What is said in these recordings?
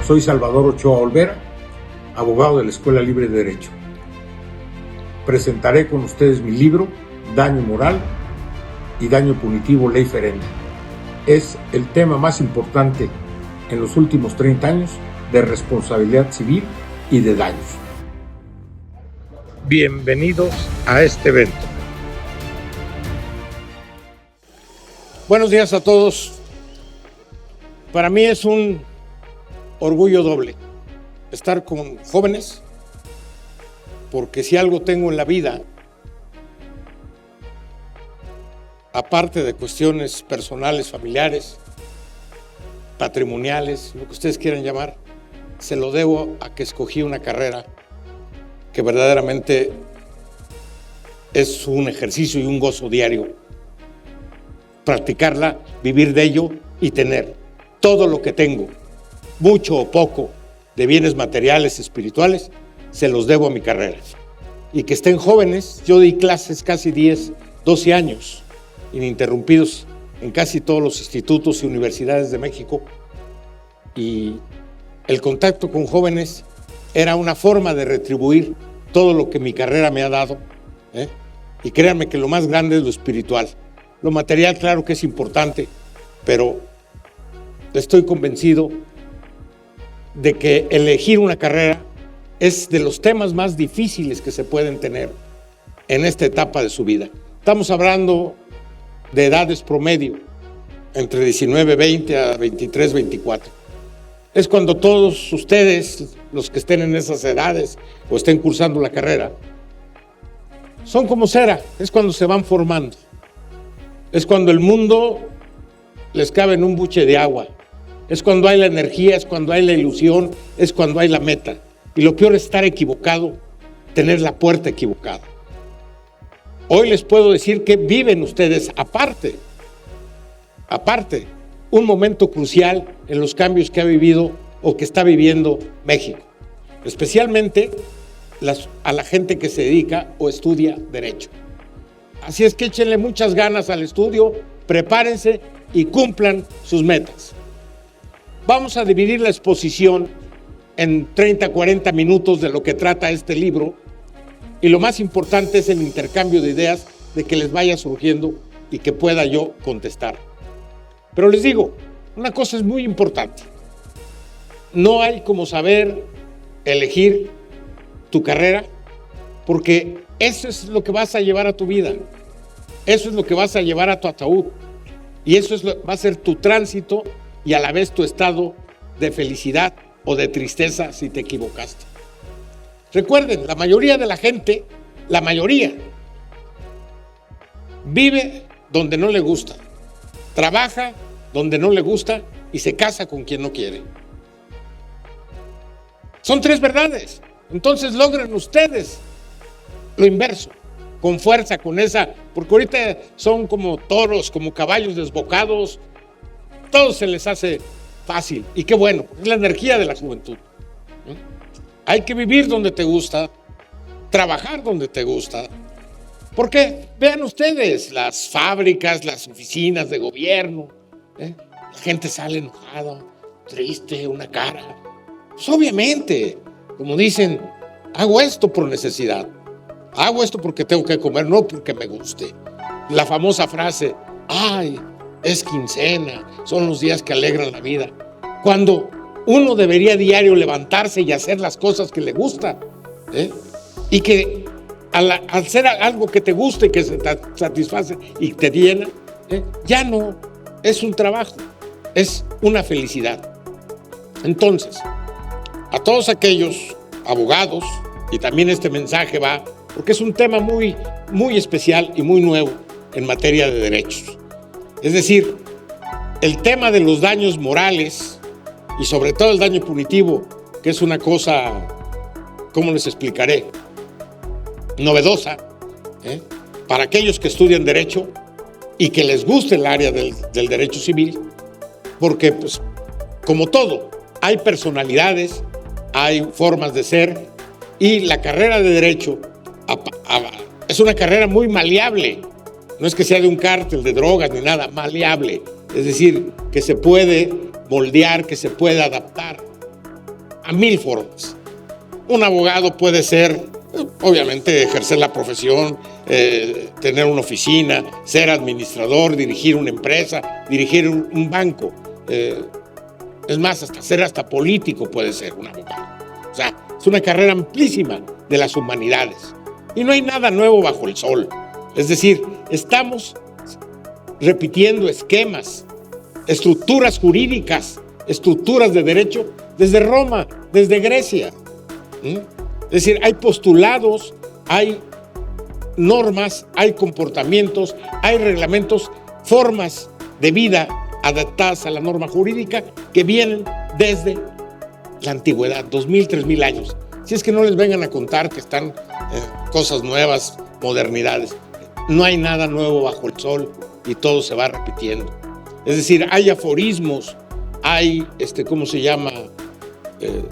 Soy Salvador Ochoa Olvera, abogado de la Escuela Libre de Derecho. Presentaré con ustedes mi libro, Daño Moral y Daño Punitivo, Ley Ferenda. Es el tema más importante en los últimos 30 años de responsabilidad civil y de daños. Bienvenidos a este evento. Buenos días a todos. Para mí es un orgullo doble estar con jóvenes, porque si algo tengo en la vida, aparte de cuestiones personales, familiares, patrimoniales, lo que ustedes quieran llamar, se lo debo a que escogí una carrera que verdaderamente es un ejercicio y un gozo diario. Practicarla, vivir de ello y tener todo lo que tengo, mucho o poco, de bienes materiales, espirituales, se los debo a mi carrera. Y que estén jóvenes, yo di clases casi 10, 12 años, ininterrumpidos en casi todos los institutos y universidades de México, y el contacto con jóvenes era una forma de retribuir todo lo que mi carrera me ha dado, y créanme que lo más grande es lo espiritual. Lo material, claro que es importante, pero estoy convencido de que elegir una carrera es de los temas más difíciles que se pueden tener en esta etapa de su vida. Estamos hablando de edades promedio, entre 19, 20 a 23, 24. Es cuando todos ustedes, los que estén en esas edades o estén cursando la carrera, son como cera, es cuando se van formando. Es cuando el mundo les cabe en un buche de agua. Es cuando hay la energía, es cuando hay la ilusión, es cuando hay la meta. Y lo peor es estar equivocado, tener la puerta equivocada. Hoy les puedo decir que viven ustedes aparte, un momento crucial en los cambios que ha vivido o que está viviendo México. Especialmente a la gente que se dedica o estudia Derecho. Así es que échenle muchas ganas al estudio, prepárense y cumplan sus metas. Vamos a dividir la exposición en 30, 40 minutos de lo que trata este libro, y lo más importante es el intercambio de ideas, de que les vaya surgiendo y que pueda yo contestar. Pero les digo, una cosa es muy importante. No hay como saber elegir tu carrera, porque eso es lo que vas a llevar a tu vida. Eso es lo que vas a llevar a tu ataúd. Y eso va a ser tu tránsito y a la vez tu estado de felicidad o de tristeza si te equivocaste. Recuerden, la mayoría de la gente, la mayoría, vive donde no le gusta, trabaja donde no le gusta y se casa con quien no quiere. Son tres verdades. Entonces logren ustedes lo inverso, con fuerza, con esa, porque ahorita son como toros, como caballos desbocados, todo se les hace fácil, y qué bueno, es la energía de la juventud. Hay que vivir donde te gusta, trabajar donde te gusta, porque vean ustedes las fábricas, las oficinas de gobierno, la gente sale enojada, triste, una cara. Pues obviamente, como dicen, hago esto por necesidad, hago esto porque tengo que comer, no porque me guste. La famosa frase, ay, es quincena, son los días que alegran la vida. Cuando uno debería diario levantarse y hacer las cosas que le gustan, y que al hacer algo que te guste, que se te satisface y te llena, ya no es un trabajo, es una felicidad. Entonces, a todos aquellos abogados, y también este mensaje va, porque es un tema muy, muy especial y muy nuevo en materia de derechos. Es decir, el tema de los daños morales y sobre todo el daño punitivo, que es una cosa, ¿cómo les explicaré? Novedosa, para aquellos que estudian Derecho y que les guste el área del derecho civil, porque, pues, como todo, hay personalidades, hay formas de ser, y la carrera de Derecho es una carrera muy maleable. No es que sea de un cártel de drogas ni nada, maleable. Es decir, que se puede moldear, que se puede adaptar. a mil formas. Un abogado puede ser, obviamente, ejercer la profesión, tener una oficina, ser administrador, dirigir una empresa, dirigir un banco. Es más, hasta político puede ser un abogado. O sea, es una carrera amplísima de las humanidades. Y no hay nada nuevo bajo el sol. Es decir, estamos repitiendo esquemas, estructuras jurídicas, estructuras de derecho desde Roma, desde Grecia. Es decir, hay postulados, hay normas, hay comportamientos, hay reglamentos, formas de vida adaptadas a la norma jurídica que vienen desde la antigüedad, 2000, 3000 años. Si es que no les vengan a contar que están cosas nuevas, modernidades. No hay nada nuevo bajo el sol y todo se va repitiendo. Es decir, hay aforismos, hay,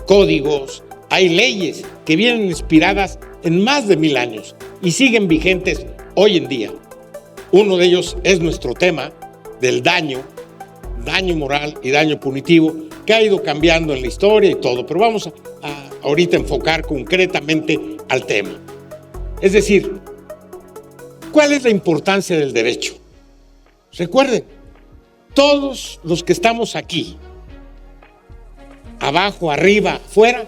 códigos, hay leyes que vienen inspiradas en más de 1000 años y siguen vigentes hoy en día. Uno de ellos es nuestro tema del daño moral y daño punitivo, que ha ido cambiando en la historia y todo, pero vamos a ahorita enfocar concretamente al tema. Es decir, ¿cuál es la importancia del derecho? Recuerden, todos los que estamos aquí, abajo, arriba, afuera,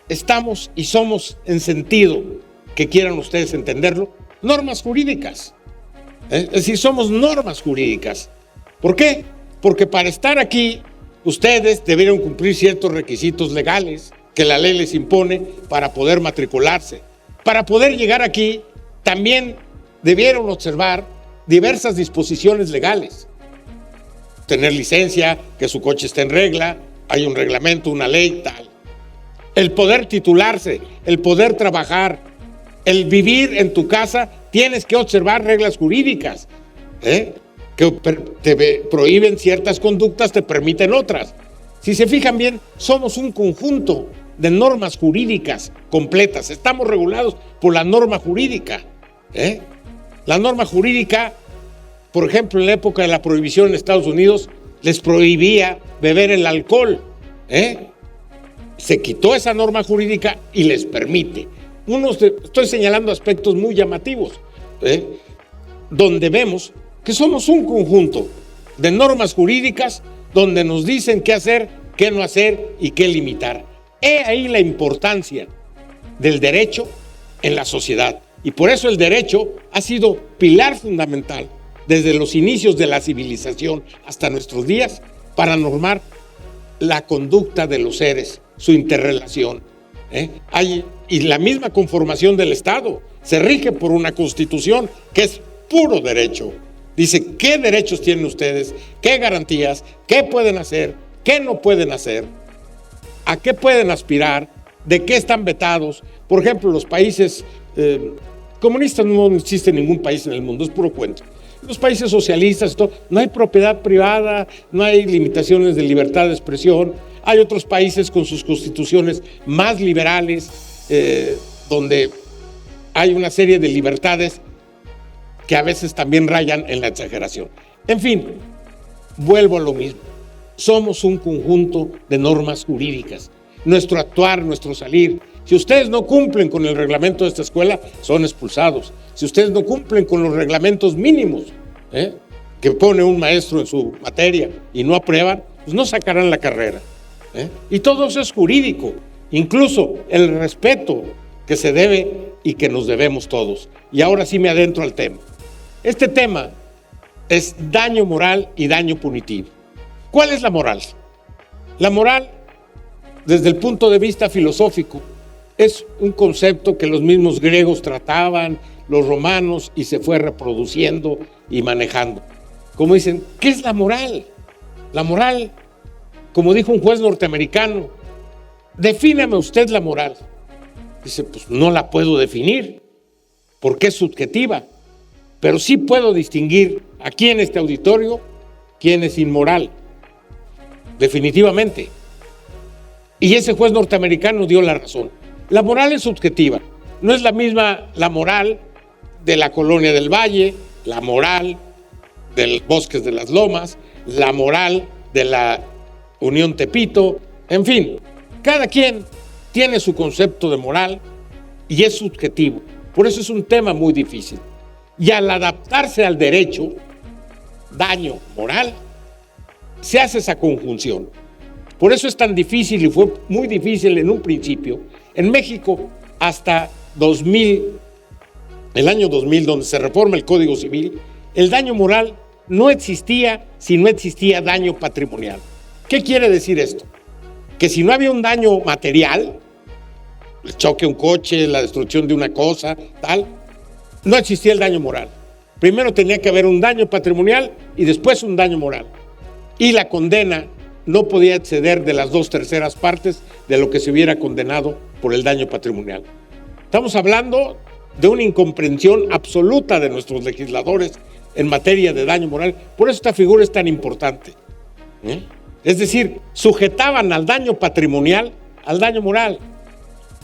estamos y somos, en sentido que quieran ustedes entenderlo, normas jurídicas. Es decir, somos normas jurídicas. ¿Por qué? Porque para estar aquí, ustedes debieron cumplir ciertos requisitos legales que la ley les impone para poder matricularse. Para poder llegar aquí, también debieron observar diversas disposiciones legales. Tener licencia, que su coche esté en regla, hay un reglamento, una ley, tal. El poder titularse, el poder trabajar, el vivir en tu casa, tienes que observar reglas jurídicas, que te prohíben ciertas conductas, te permiten otras. Si se fijan bien, somos un conjunto de normas jurídicas completas. Estamos regulados por la norma jurídica. La norma jurídica, por ejemplo, en la época de la prohibición en Estados Unidos, les prohibía beber el alcohol. Se quitó esa norma jurídica y les permite. Estoy señalando aspectos muy llamativos, donde vemos que somos un conjunto de normas jurídicas donde nos dicen qué hacer, qué no hacer y qué limitar. He ahí la importancia del derecho en la sociedad. Y por eso el derecho ha sido pilar fundamental desde los inicios de la civilización hasta nuestros días para normar la conducta de los seres, su interrelación. Y la misma conformación del Estado se rige por una constitución que es puro derecho. Dice qué derechos tienen ustedes, qué garantías, qué pueden hacer, qué no pueden hacer, a qué pueden aspirar, de qué están vetados. Por ejemplo, los países comunistas, no existe ningún país en el mundo, es puro cuento. Los países socialistas, no hay propiedad privada, no hay limitaciones de libertad de expresión. Hay otros países con sus constituciones más liberales, donde hay una serie de libertades que a veces también rayan en la exageración. En fin, vuelvo a lo mismo. Somos un conjunto de normas jurídicas. Nuestro actuar, nuestro salir. Si ustedes no cumplen con el reglamento de esta escuela, son expulsados. Si ustedes no cumplen con los reglamentos mínimos que pone un maestro en su materia y no aprueban, pues no sacarán la carrera. Y todo eso es jurídico. Incluso el respeto que se debe y que nos debemos todos. Y ahora sí me adentro al tema. Este tema es daño moral y daño punitivo. ¿Cuál es la moral? La moral, desde el punto de vista filosófico, es un concepto que los mismos griegos trataban, los romanos, y se fue reproduciendo y manejando. Como dicen, ¿qué es la moral? La moral, como dijo un juez norteamericano, defíname usted la moral. Dice, pues no la puedo definir, porque es subjetiva, pero sí puedo distinguir aquí en este auditorio quién es inmoral, definitivamente. Y ese juez norteamericano dio la razón. La moral es subjetiva, no es la misma la moral de la Colonia del Valle, la moral del Bosques de las Lomas, la moral de la Unión Tepito, en fin, Cada quien tiene su concepto de moral y es subjetivo. Por eso es un tema muy difícil. Y al adaptarse al derecho, daño moral, se hace esa conjunción. Por eso es tan difícil y fue muy difícil en un principio. En México, hasta 2000, el año 2000, donde se reforma el Código Civil, el daño moral no existía si no existía daño patrimonial. ¿Qué quiere decir esto? Que si no había un daño material, el choque de un coche, la destrucción de una cosa, tal, no existía el daño moral. Primero tenía que haber un daño patrimonial y después un daño moral. Y la condena no podía exceder de las 2/3 partes de lo que se hubiera condenado por el daño patrimonial. Estamos hablando de una incomprensión absoluta de nuestros legisladores en materia de daño moral. Por eso esta figura es tan importante. Es decir, sujetaban al daño patrimonial al daño moral.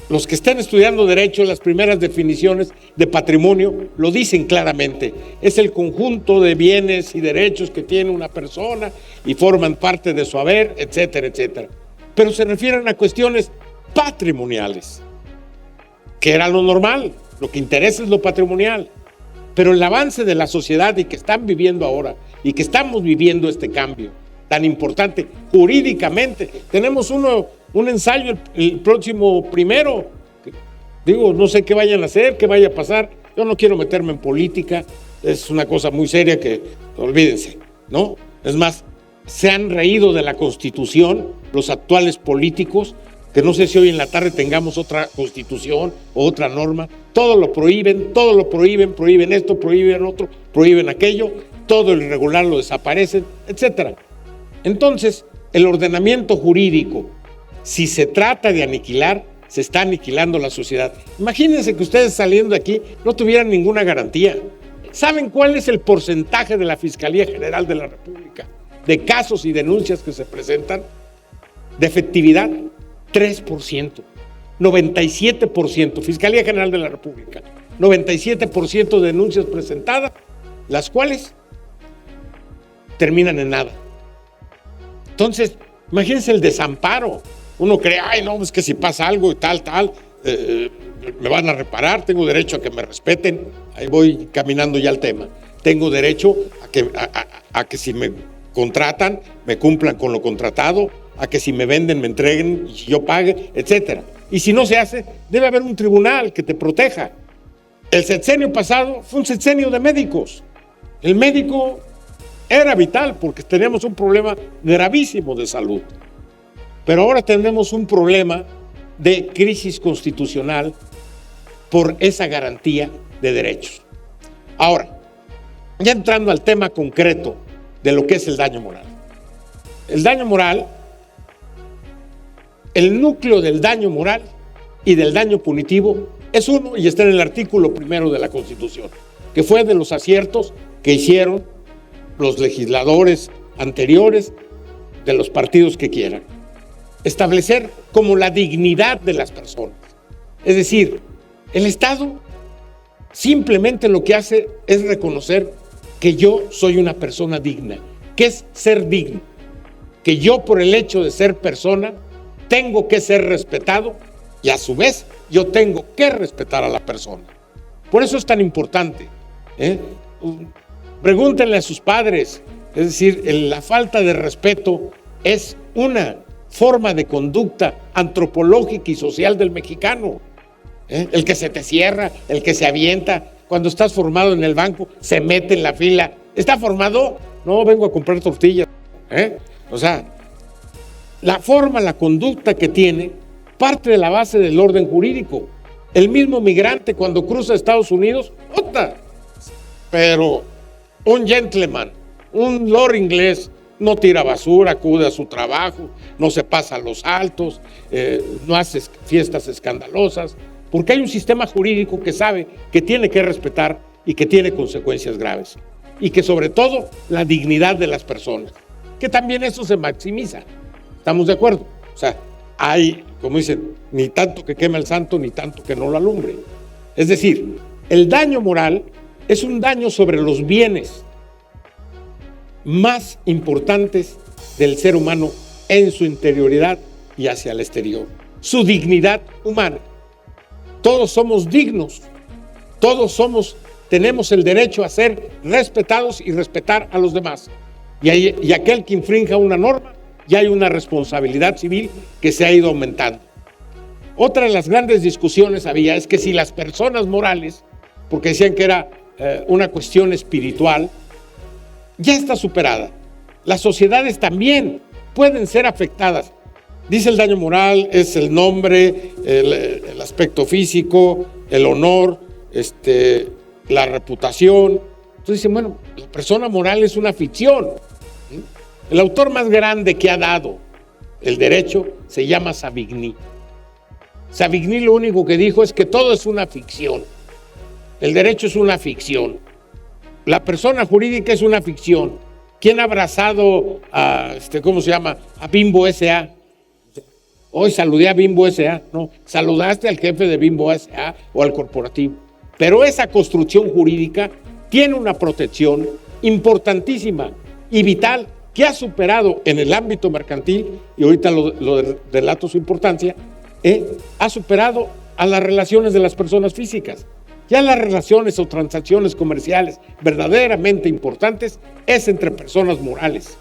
Los que estén estudiando derecho, las primeras definiciones de patrimonio lo dicen claramente. Es el conjunto de bienes y derechos que tiene una persona y forman parte de su haber, etcétera, etcétera. Pero se refieren a cuestiones patrimoniales, que era lo normal. Lo que interesa es lo patrimonial. Pero el avance de la sociedad y que están viviendo ahora y que estamos viviendo este cambio tan importante jurídicamente. Tenemos un ensayo el próximo 1. Digo, no sé qué vayan a hacer, qué vaya a pasar. Yo no quiero meterme en política, es una cosa muy seria que olvídense, ¿no? Es más, se han reído de la Constitución los actuales políticos, que no sé si hoy en la tarde tengamos otra Constitución o otra norma. Todo lo prohíben, prohíben esto, prohíben otro, prohíben aquello, todo lo irregular lo desaparecen, etcétera. Entonces, el ordenamiento jurídico, si se trata de aniquilar, se está aniquilando la sociedad. Imagínense que ustedes saliendo de aquí no tuvieran ninguna garantía. ¿Saben cuál es el porcentaje de la Fiscalía General de la República de casos y denuncias que se presentan? De efectividad, 3%. 97%. Fiscalía General de la República. 97% de denuncias presentadas, las cuales terminan en nada. Entonces, imagínense el desamparo. Uno cree, ay, no, es que si pasa algo y tal, me van a reparar, tengo derecho a que me respeten. Ahí voy caminando ya al tema. Tengo derecho a que si me contratan, me cumplan con lo contratado, a que si me venden, me entreguen y yo pague, etcétera. Y si no se hace, debe haber un tribunal que te proteja. El sexenio pasado fue un sexenio de médicos. El médico era vital porque teníamos un problema gravísimo de salud. Pero ahora tenemos un problema de crisis constitucional por esa garantía de derechos. Ahora, ya entrando al tema concreto de lo que es el daño moral. El daño moral, el núcleo del daño moral y del daño punitivo es uno y está en el artículo 1 de la Constitución, que fue de los aciertos que hicieron los legisladores anteriores de los partidos que quieran. Establecer como la dignidad de las personas. Es decir, el Estado simplemente lo que hace es reconocer que yo soy una persona digna. ¿Qué es ser digno? Que yo, por el hecho de ser persona, tengo que ser respetado y a su vez yo tengo que respetar a la persona. Por eso es tan importante. Pregúntenle a sus padres. Es decir, la falta de respeto es una forma de conducta antropológica y social del mexicano. El que se te cierra, el que se avienta, cuando estás formado en el banco, se mete en la fila. ¿Está formado? No, vengo a comprar tortillas. O sea, la forma, la conducta que tiene, parte de la base del orden jurídico. El mismo migrante cuando cruza Estados Unidos, pero un gentleman, un lord inglés, no tira basura, acude a su trabajo, no se pasa a los altos, no hace fiestas escandalosas, porque hay un sistema jurídico que sabe que tiene que respetar y que tiene consecuencias graves. Y que sobre todo la dignidad de las personas, que también eso se maximiza. ¿Estamos de acuerdo? O sea, hay, como dicen, ni tanto que queme al santo, ni tanto que no lo alumbre. Es decir, el daño moral es un daño sobre los bienes más importantes del ser humano en su interioridad y hacia el exterior. Su dignidad humana. Todos somos dignos, tenemos el derecho a ser respetados y respetar a los demás. Y aquel que infrinja una norma, ya hay una responsabilidad civil que se ha ido aumentando. Otra de las grandes discusiones había es que si las personas morales, porque decían que era una cuestión espiritual, ya está superada. Las sociedades también pueden ser afectadas. Dice el daño moral es el nombre, el aspecto físico, el honor, la reputación. Entonces dicen, bueno, la persona moral es una ficción. El autor más grande que ha dado el derecho se llama Savigny. Savigny lo único que dijo es que todo es una ficción. El derecho es una ficción. La persona jurídica es una ficción. ¿Quién ha abrazado a, a Bimbo S.A.? Hoy saludé a Bimbo S.A. No, saludaste al jefe de Bimbo S.A. o al corporativo. Pero esa construcción jurídica tiene una protección importantísima y vital que ha superado en el ámbito mercantil, y ahorita lo relato su importancia, ha superado a las relaciones de las personas físicas. Ya las relaciones o transacciones comerciales verdaderamente importantes es entre personas morales,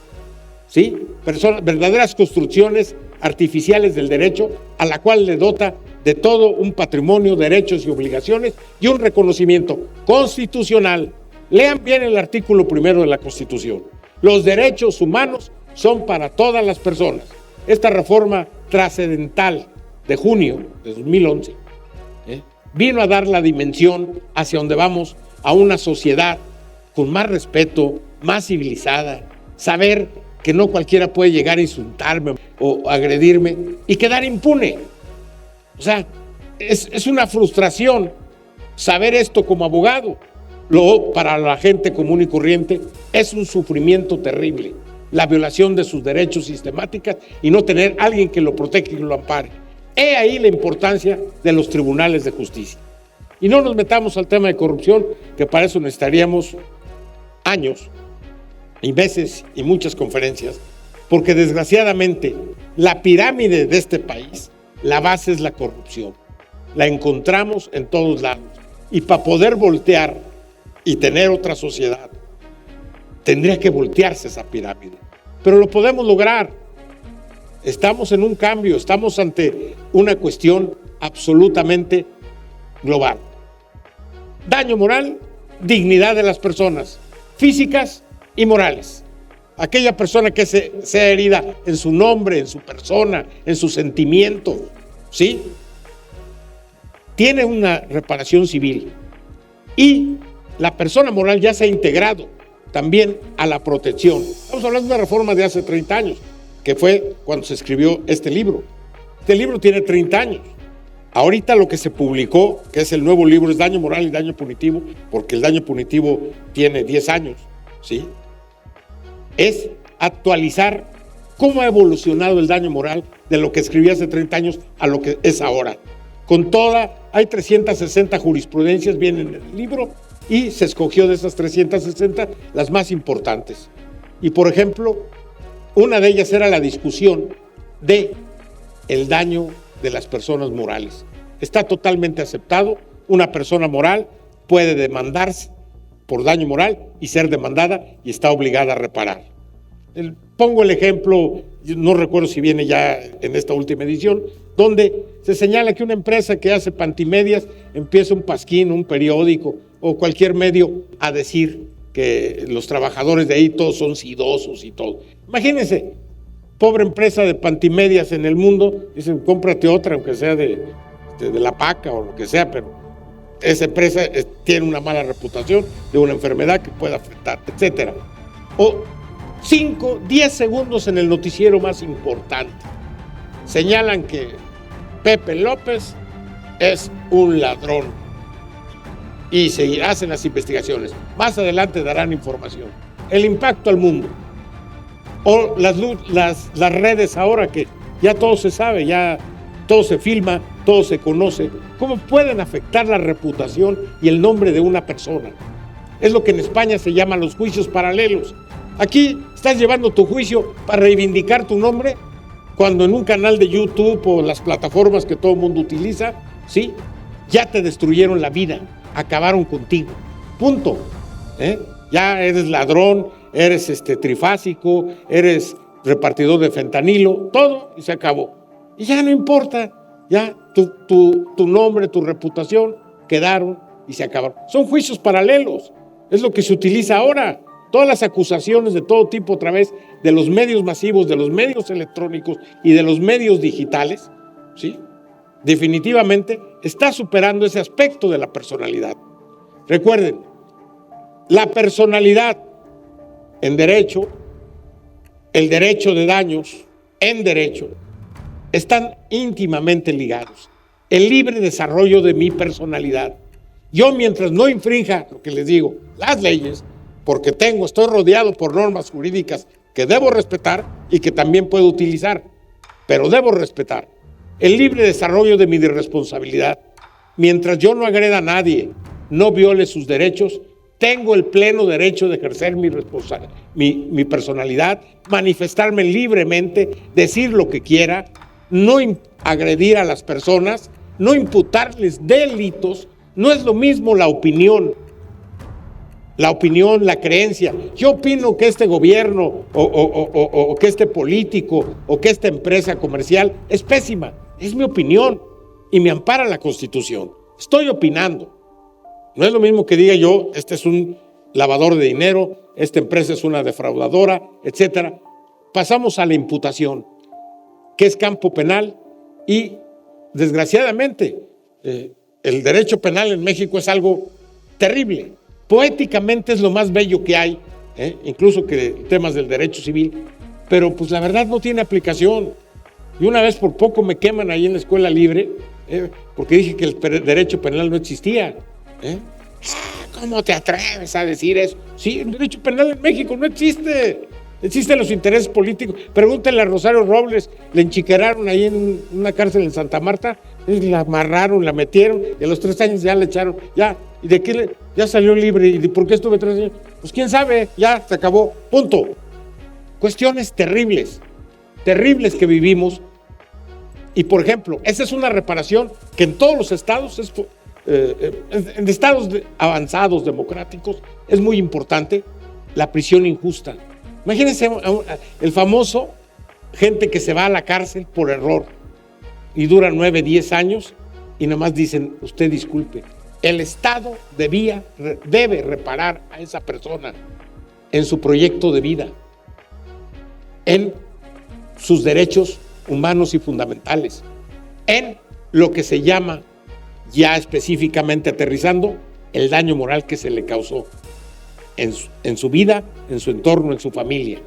¿sí? Verdaderas construcciones artificiales del derecho, a la cual le dota de todo un patrimonio, derechos y obligaciones y un reconocimiento constitucional. Lean bien el artículo 1 de la Constitución. Los derechos humanos son para todas las personas. Esta reforma trascendental de junio de 2011 vino a dar la dimensión hacia donde vamos, a una sociedad con más respeto, más civilizada, saber que no cualquiera puede llegar a insultarme o agredirme y quedar impune. O sea, es una frustración saber esto como abogado. Luego, para la gente común y corriente, es un sufrimiento terrible, la violación de sus derechos sistemáticas y no tener a alguien que lo proteja y lo ampare. He ahí la importancia de los tribunales de justicia. Y no nos metamos al tema de corrupción, que para eso necesitaríamos años y meses y muchas conferencias, porque desgraciadamente la pirámide de este país, la base es la corrupción. La encontramos en todos lados. Y para poder voltear y tener otra sociedad, tendría que voltearse esa pirámide. Pero lo podemos lograr. Estamos en un cambio, estamos ante una cuestión absolutamente global. Daño moral, dignidad de las personas, físicas y morales. Aquella persona que sea herida en su nombre, en su persona, en su sentimiento, ¿sí? Tiene una reparación civil. Y la persona moral ya se ha integrado también a la protección. Estamos hablando de una reforma de hace 30 años, que fue cuando se escribió este libro. Este libro tiene 30 años. Ahorita lo que se publicó, que es el nuevo libro, es Daño Moral y Daño Punitivo, porque el daño punitivo tiene 10 años, ¿sí? Es actualizar cómo ha evolucionado el daño moral de lo que escribí hace 30 años a lo que es ahora. Hay 360 jurisprudencias, vienen en el libro, y se escogió de esas 360 las más importantes. Y por ejemplo, una de ellas era la discusión de el daño de las personas morales. Está totalmente aceptado. Una persona moral puede demandarse por daño moral y ser demandada y está obligada a reparar. Pongo el ejemplo, no recuerdo si viene ya en esta última edición, donde se señala que una empresa que hace pantimedias empieza un pasquín, un periódico o cualquier medio a decir que los trabajadores de ahí todos son sidosos y todo. Imagínense, pobre empresa de pantimedias en el mundo, dicen cómprate otra, aunque sea de la paca o lo que sea, pero esa empresa tiene una mala reputación de una enfermedad que puede afectar, etcétera. O 5, 10 segundos en el noticiero más importante. Señalan que Pepe López es un ladrón y se hacen las investigaciones. Más adelante darán información. El impacto al mundo. O las redes ahora que ya todo se sabe, ya todo se filma, todo se conoce. ¿Cómo pueden afectar la reputación y el nombre de una persona? Es lo que en España se llama los juicios paralelos. Aquí estás llevando tu juicio para reivindicar tu nombre cuando en un canal de YouTube o las plataformas que todo el mundo utiliza, ¿sí?, ya te destruyeron la vida, acabaron contigo, punto. Ya eres ladrón, eres trifásico, eres repartidor de fentanilo, todo, y se acabó. Y ya no importa, ya tu nombre, tu reputación quedaron y se acabaron. Son juicios paralelos, es lo que se utiliza ahora. Todas las acusaciones de todo tipo a través de los medios masivos, de los medios electrónicos y de los medios digitales, ¿sí?, definitivamente está superando ese aspecto de la personalidad. Recuerden, la personalidad en derecho, el derecho de daños en derecho, están íntimamente ligados. El libre desarrollo de mi personalidad. Yo, mientras no infrinja, lo que les digo, las leyes, porque estoy rodeado por normas jurídicas que debo respetar y que también puedo utilizar, pero debo respetar el libre desarrollo de mi responsabilidad. Mientras yo no agreda a nadie, no viole sus derechos, tengo el pleno derecho de ejercer mi personalidad, manifestarme libremente, decir lo que quiera, no agredir a las personas, no imputarles delitos. No es lo mismo la opinión, la creencia. Yo opino que este gobierno o que este político o que esta empresa comercial es pésima. Es mi opinión y me ampara la Constitución. Estoy opinando. No es lo mismo que diga yo, este es un lavador de dinero, esta empresa es una defraudadora, etcétera. Pasamos a la imputación, que es campo penal, y desgraciadamente el derecho penal en México es algo terrible. Poéticamente es lo más bello que hay, incluso que temas del derecho civil, pero pues la verdad no tiene aplicación. Y una vez por poco me queman ahí en la escuela libre, porque dije que el derecho penal no existía. ¿Cómo te atreves a decir eso? Sí, el derecho penal en México no existe. Existen los intereses políticos. Pregúntenle a Rosario Robles, le enchiqueraron ahí en una cárcel en Santa Marta, la amarraron, la metieron, y a los 3 años ya la echaron, ya. ¿Y de qué ya salió libre? ¿Y de por qué estuve 3 años? Pues quién sabe, ya se acabó, punto. Cuestiones terribles que vivimos. Y por ejemplo, esa es una reparación que en todos los estados, en estados avanzados democráticos, es muy importante, la prisión injusta. Imagínense el famoso gente que se va a la cárcel por error y dura 9, 10 años y nada más dicen, usted disculpe, el Estado debe reparar a esa persona en su proyecto de vida, en sus derechos humanos y fundamentales, en lo que se llama, ya específicamente aterrizando, el daño moral que se le causó en su vida, en su entorno, en su familia,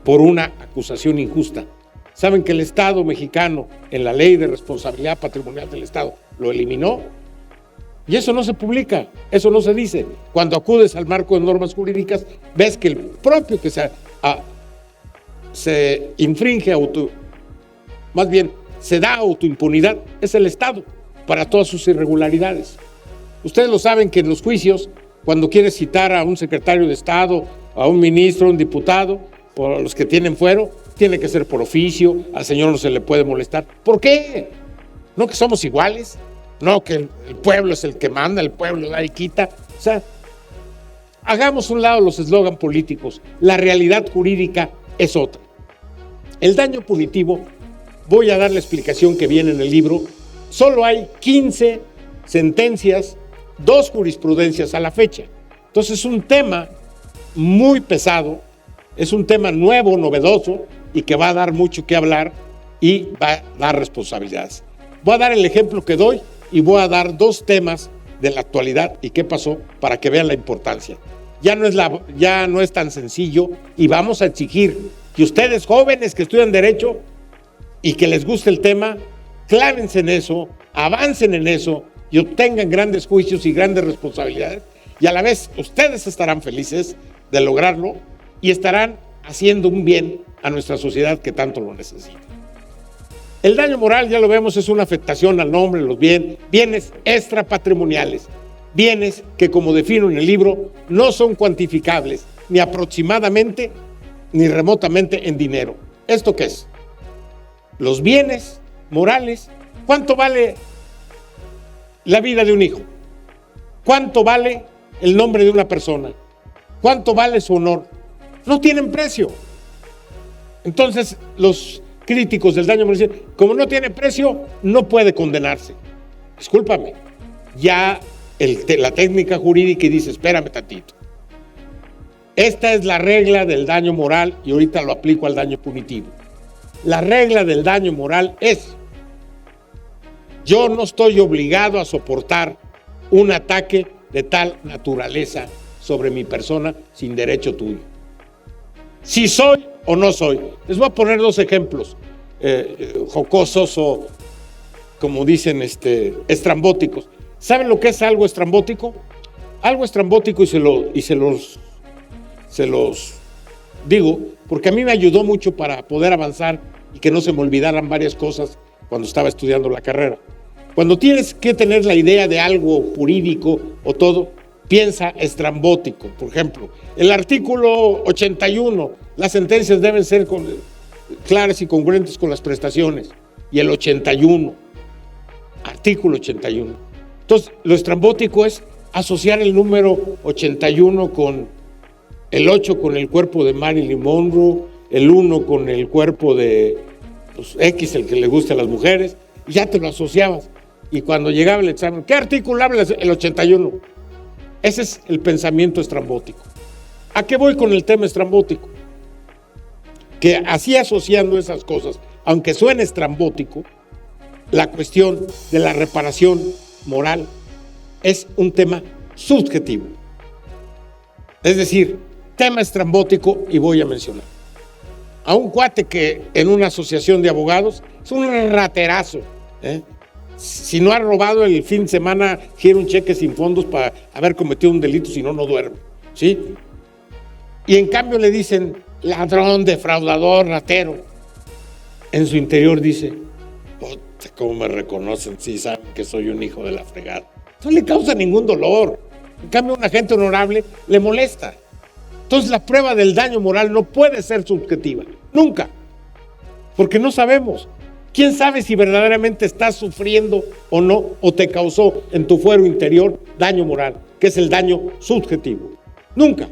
por una acusación injusta. ¿Saben que el Estado mexicano, en la Ley de Responsabilidad Patrimonial del Estado, lo eliminó? Y eso no se publica, eso no se dice. Cuando acudes al marco de normas jurídicas, ves que el propio que se infringe más bien se da autoimpunidad, es el Estado para todas sus irregularidades. Ustedes lo saben que en los juicios, cuando quieres citar a un secretario de Estado, a un ministro, a un diputado, o a los que tienen fuero, tiene que ser por oficio, al señor no se le puede molestar. ¿Por qué? ¿No que somos iguales? ¿No que el pueblo es el que manda, el pueblo da y quita? O sea, hagamos un lado los eslogan políticos. La realidad jurídica es otra. El daño punitivo, voy a dar la explicación que viene en el libro. Solo hay 15 sentencias, 2 jurisprudencias a la fecha. Entonces es un tema muy pesado, es un tema nuevo, novedoso y que va a dar mucho que hablar y va a dar responsabilidades. Voy a dar el ejemplo que doy y voy a dar 2 temas de la actualidad y qué pasó para que vean la importancia. Ya no es tan sencillo y vamos a exigir que ustedes jóvenes que estudian Derecho y que les guste el tema, clávense en eso, avancen en eso y obtengan grandes juicios y grandes responsabilidades, y a la vez ustedes estarán felices de lograrlo y estarán haciendo un bien a nuestra sociedad que tanto lo necesita. El daño moral, ya lo vemos, es una afectación al nombre, los bienes extrapatrimoniales, bienes que, como defino en el libro, no son cuantificables ni aproximadamente ni remotamente en dinero. ¿Esto qué es? los bienes morales. ¿Cuánto vale la vida de un hijo? ¿Cuánto vale el nombre de una persona? ¿Cuánto vale su honor? No tienen precio. Entonces, los críticos del daño moral dicen, como no tiene precio, no puede condenarse. Discúlpame, ya la técnica jurídica dice, espérame tantito. Esta es la regla del daño moral y ahorita lo aplico al daño punitivo. La regla del daño moral es, yo no estoy obligado a soportar un ataque de tal naturaleza sobre mi persona sin derecho tuyo. Si soy o no soy. Les voy a poner dos ejemplos jocosos o, como dicen, estrambóticos. ¿Saben lo que es algo estrambótico? Algo estrambótico, y se los digo, porque a mí me ayudó mucho para poder avanzar y que no se me olvidaran varias cosas cuando estaba estudiando la carrera. Cuando tienes que tener la idea de algo jurídico o todo, piensa estrambótico. Por ejemplo, el artículo 81, las sentencias deben ser claras y congruentes con las prestaciones. Y el 81, artículo 81. Entonces, lo estrambótico es asociar el número 81 con el 8 con el cuerpo de Marilyn Monroe, el 1 con el cuerpo de X, el que le gusta a las mujeres, y ya te lo asociabas. Y cuando llegaba el examen, ¿qué artículo habla? El 81. Ese es el pensamiento estrambótico. ¿A qué voy con el tema estrambótico? Que así asociando esas cosas, aunque suene estrambótico, la cuestión de la reparación moral es un tema subjetivo. Es decir, tema estrambótico, y voy a mencionar a un cuate que en una asociación de abogados es un raterazo, Si no ha robado el fin de semana, gira un cheque sin fondos para haber cometido un delito, si no, no duerme, ¿sí? Y en cambio le dicen ladrón, defraudador, ratero. En su interior dice, ¿cómo me reconocen? Sí, saben que soy un hijo de la fregada. No le causa ningún dolor. En cambio, un agente honorable le molesta. Entonces, la prueba del daño moral no puede ser subjetiva, nunca, porque no sabemos. ¿Quién sabe si verdaderamente estás sufriendo o no, o te causó en tu fuero interior daño moral, que es el daño subjetivo? Nunca.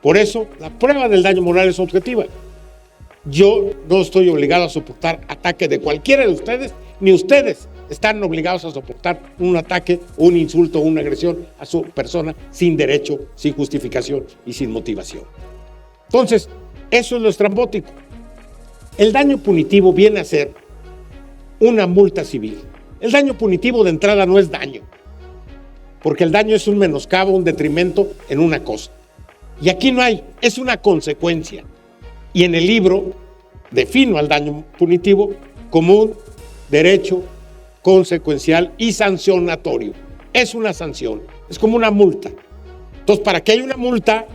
Por eso, la prueba del daño moral es objetiva. Yo no estoy obligado a soportar ataque de cualquiera de ustedes, ni ustedes están obligados a soportar un ataque, un insulto, una agresión a su persona sin derecho, sin justificación y sin motivación. Entonces, eso es lo estrambótico. El daño punitivo viene a ser una multa civil. El daño punitivo de entrada no es daño, porque el daño es un menoscabo, un detrimento en una cosa. Y aquí no hay, es una consecuencia. Y en el libro defino al daño punitivo como un derecho consecuencial y sancionatorio. Es una sanción, es como una multa. Entonces, para que haya una multa,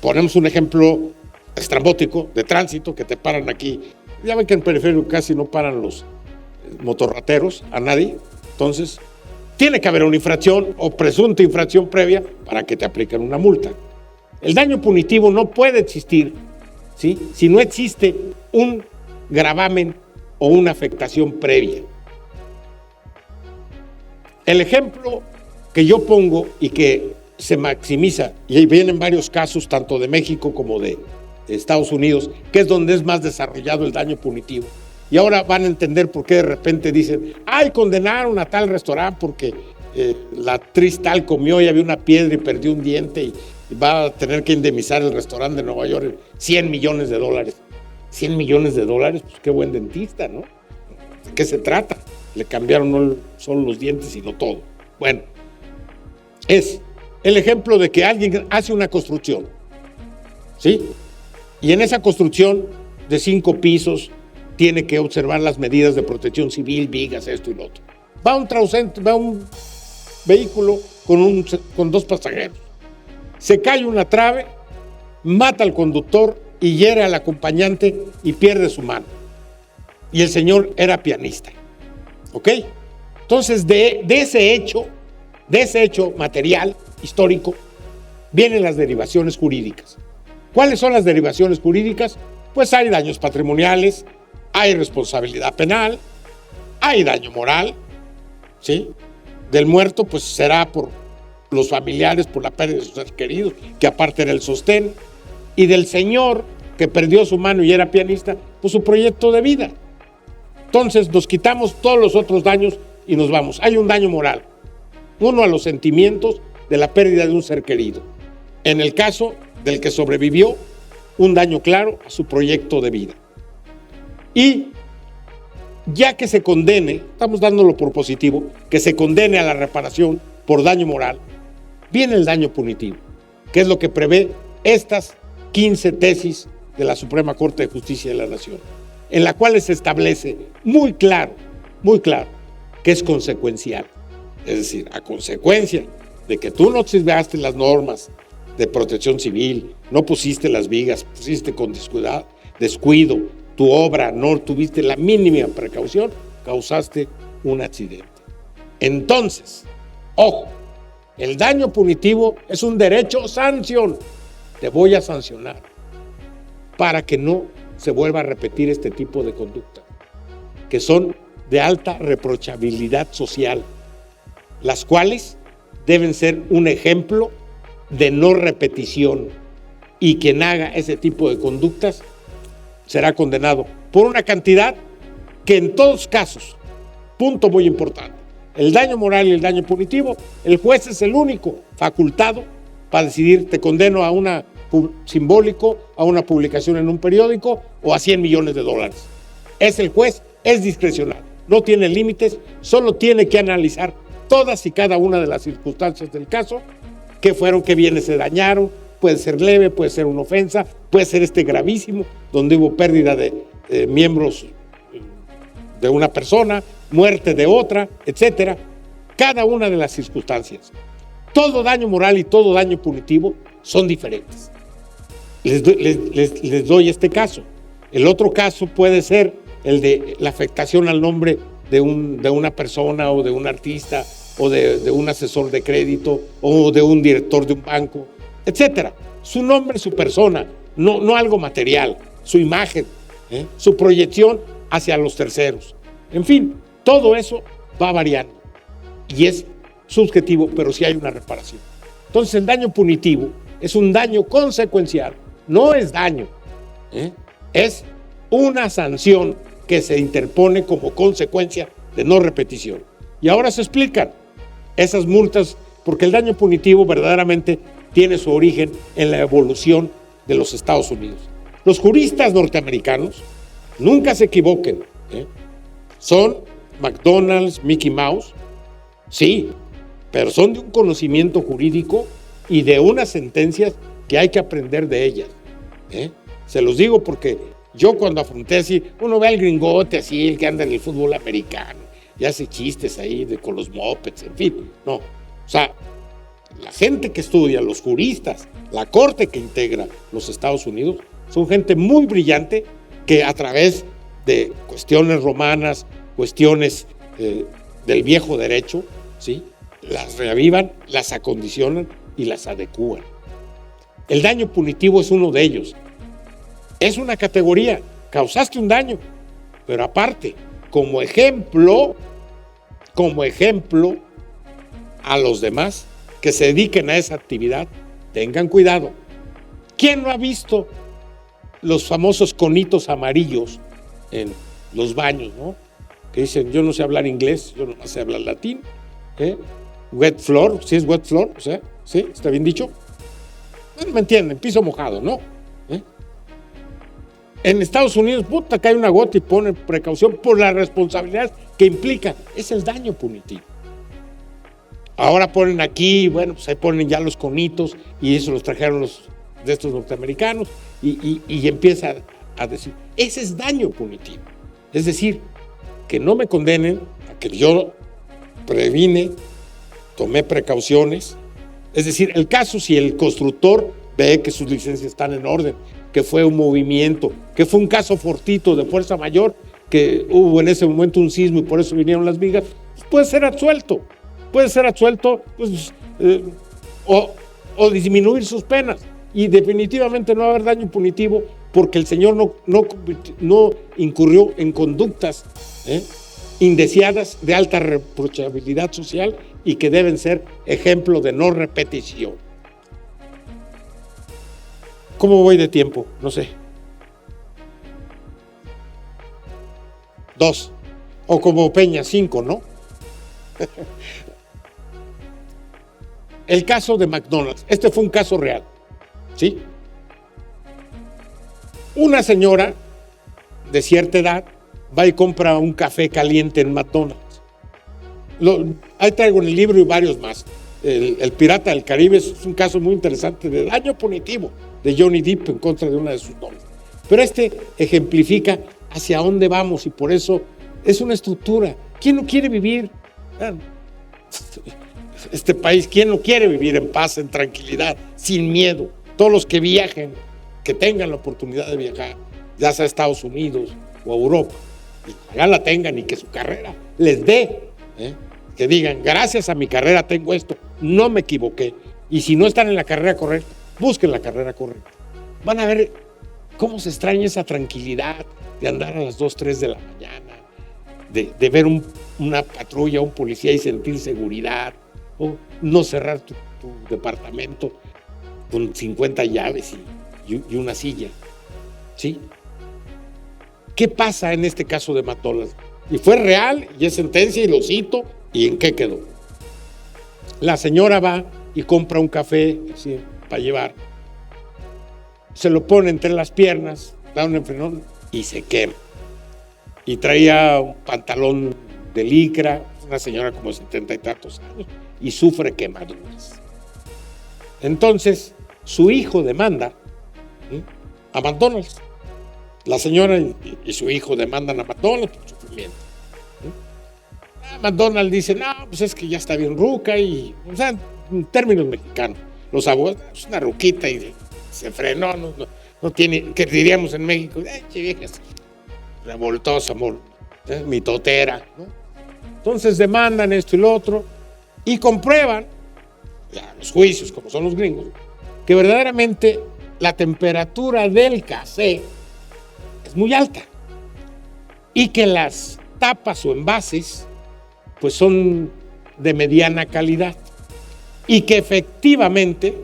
ponemos un ejemplo estrambótico de tránsito, que te paran aquí. Ya ven que en periférico casi no paran los motorrateros, a nadie. Entonces, tiene que haber una infracción o presunta infracción previa para que te apliquen una multa. El daño punitivo no puede existir, ¿sí?, si no existe un gravamen o una afectación previa. El ejemplo que yo pongo y que se maximiza, y ahí vienen varios casos, tanto de México como de Estados Unidos, que es donde es más desarrollado el daño punitivo. Y ahora van a entender por qué de repente dicen, ay, condenaron a tal restaurante porque la actriz tal comió y había una piedra y perdió un diente y va a tener que indemnizar el restaurante de Nueva York $100 millones. $100 millones, pues qué buen dentista, ¿no? ¿De qué se trata? Le cambiaron no solo los dientes, sino todo. Bueno, es el ejemplo de que alguien hace una construcción, ¿sí? Y en esa construcción de 5 pisos tiene que observar las medidas de protección civil, vigas, esto y lo otro. Va un vehículo con 2 pasajeros. Se cae una trave, mata al conductor y hiere al acompañante y pierde su mano. Y el señor era pianista. ¿Ok? Entonces, de ese hecho material, histórico, vienen las derivaciones jurídicas. ¿Cuáles son las derivaciones jurídicas? Pues hay daños patrimoniales, hay responsabilidad penal, hay daño moral, ¿sí? Del muerto, pues será por los familiares, por la pérdida de sus seres queridos, que aparte era el sostén, y del señor que perdió su mano y era pianista, pues su proyecto de vida. Entonces nos quitamos todos los otros daños y nos vamos. Hay un daño moral, uno a los sentimientos de la pérdida de un ser querido. En el caso del que sobrevivió, un daño claro a su proyecto de vida. Y ya que se condene, estamos dándolo por positivo, que se condene a la reparación por daño moral, viene el daño punitivo, que es lo que prevé estas 15 tesis de la Suprema Corte de Justicia de la Nación, en la cual se establece muy claro, que es consecuencial. Es decir, a consecuencia de que tú no observaste las normas de protección civil, no pusiste las vigas, pusiste con descuido tu obra, no tuviste la mínima precaución, causaste un accidente. Entonces, ojo, el daño punitivo es un derecho sanción. Te voy a sancionar para que no se vuelva a repetir este tipo de conducta, que son de alta reprochabilidad social, las cuales deben ser un ejemplo de no repetición, y quien haga ese tipo de conductas será condenado por una cantidad que en todos casos, punto muy importante, el daño moral y el daño punitivo, el juez es el único facultado para decidir: te condeno a una simbólico, a una publicación en un periódico o a $100 millones. Es el juez, es discrecional, no tiene límites, solo tiene que analizar todas y cada una de las circunstancias del caso, qué fueron, qué bienes se dañaron, puede ser leve, puede ser una ofensa, puede ser gravísimo, donde hubo pérdida de miembros de una persona, muerte de otra, etcétera. Cada una de las circunstancias. Todo daño moral y todo daño punitivo son diferentes. Les doy este caso. El otro caso puede ser el de la afectación al nombre de una persona o de un artista o de un asesor de crédito o de un director de un banco, etcétera. Su nombre, su persona, no algo material, su imagen, su proyección hacia los terceros. En fin, todo eso va variando y es subjetivo, pero sí hay una reparación. Entonces el daño punitivo es un daño consecuencial, no es daño, es una sanción que se interpone como consecuencia de no repetición. Y ahora se explican esas multas, porque el daño punitivo verdaderamente tiene su origen en la evolución de los Estados Unidos. Los juristas norteamericanos, nunca se equivoquen, son McDonald's, Mickey Mouse, sí, pero son de un conocimiento jurídico y de unas sentencias que hay que aprender de ellas. Se los digo porque yo cuando afronté así, uno ve al gringote así, el que anda en el fútbol americano, y hace chistes ahí con los mopeds, en fin, no. O sea, la gente que estudia, los juristas, la corte que integra los Estados Unidos, son gente muy brillante que a través de cuestiones romanas, cuestiones del viejo derecho, ¿sí?, las reavivan, las acondicionan y las adecúan. El daño punitivo es uno de ellos. Es una categoría, causaste un daño, pero aparte, como ejemplo a los demás que se dediquen a esa actividad, tengan cuidado. ¿Quién no ha visto los famosos conitos amarillos en los baños, ¿no? Que dicen: yo no sé hablar inglés, yo no sé hablar latín, wet floor, ¿sí es wet floor? O sea, ¿sí? ¿Está bien dicho? Bueno, me entienden, piso mojado, ¿no? En Estados Unidos, cae una gota y ponen precaución por la responsabilidad que implica. Es el daño punitivo. Ahora ponen aquí, bueno, pues ahí ponen ya los conitos y eso los trajeron los de estos norteamericanos y empieza a decir, ese es daño punitivo. Es decir, que no me condenen a que yo previne, tomé precauciones. Es decir, el caso si el constructor ve que sus licencias están en orden, que fue un movimiento, que fue un caso fortuito de fuerza mayor, que hubo en ese momento un sismo y por eso vinieron las vigas, pues puede ser absuelto, pues, o disminuir sus penas. Y definitivamente no va a haber daño punitivo porque el señor no incurrió en conductas indeseadas de alta reprochabilidad social y que deben ser ejemplo de no repetición. ¿Cómo voy de tiempo? No sé. 2. O como Peña, 5, ¿no? El caso de McDonald's. Este fue un caso real, ¿sí? Una señora de cierta edad va y compra un café caliente en McDonald's. Ahí traigo en el libro y varios más. El Pirata del Caribe es un caso muy interesante de daño punitivo de Johnny Depp en contra de una de sus novias. Pero este ejemplifica hacia dónde vamos y por eso es una estructura. ¿Quién no quiere vivir? Este país, ¿quién no quiere vivir en paz, en tranquilidad, sin miedo? Todos los que viajen, que tengan la oportunidad de viajar, ya sea a Estados Unidos o a Europa, y ya la tengan y que su carrera les dé, que digan, gracias a mi carrera tengo esto, no me equivoqué. Y si no están en la carrera correcta, busquen la carrera correcta. Van a ver cómo se extraña esa tranquilidad de andar a las 2, 3 de la mañana, de ver una patrulla, un policía y sentir seguridad, o no cerrar tu departamento con 50 llaves y una silla, ¿sí? ¿Qué pasa en este caso de McDonald's? Y fue real, y es sentencia, y lo cito, ¿y en qué quedó? La señora va y compra un café, ¿sí?, para llevar. Se lo pone entre las piernas, da un enfrenón y se quema. Y traía un pantalón de licra, una señora como 70 y tantos años, y sufre quemaduras. Entonces, su hijo demanda a McDonald's. La señora y su hijo demandan a McDonald's por sufrimiento. McDonald's dice, no, pues es que ya está bien ruca, y, o sea, en términos mexicanos, los abogados, es una ruquita y se frenó, no tiene, que diríamos en México, viejas, revoltosa, mitotera, ¿no? Entonces demandan esto y lo otro y comprueban, ya, los juicios, como son los gringos, que verdaderamente la temperatura del café es muy alta y que las tapas o envases pues son de mediana calidad y que efectivamente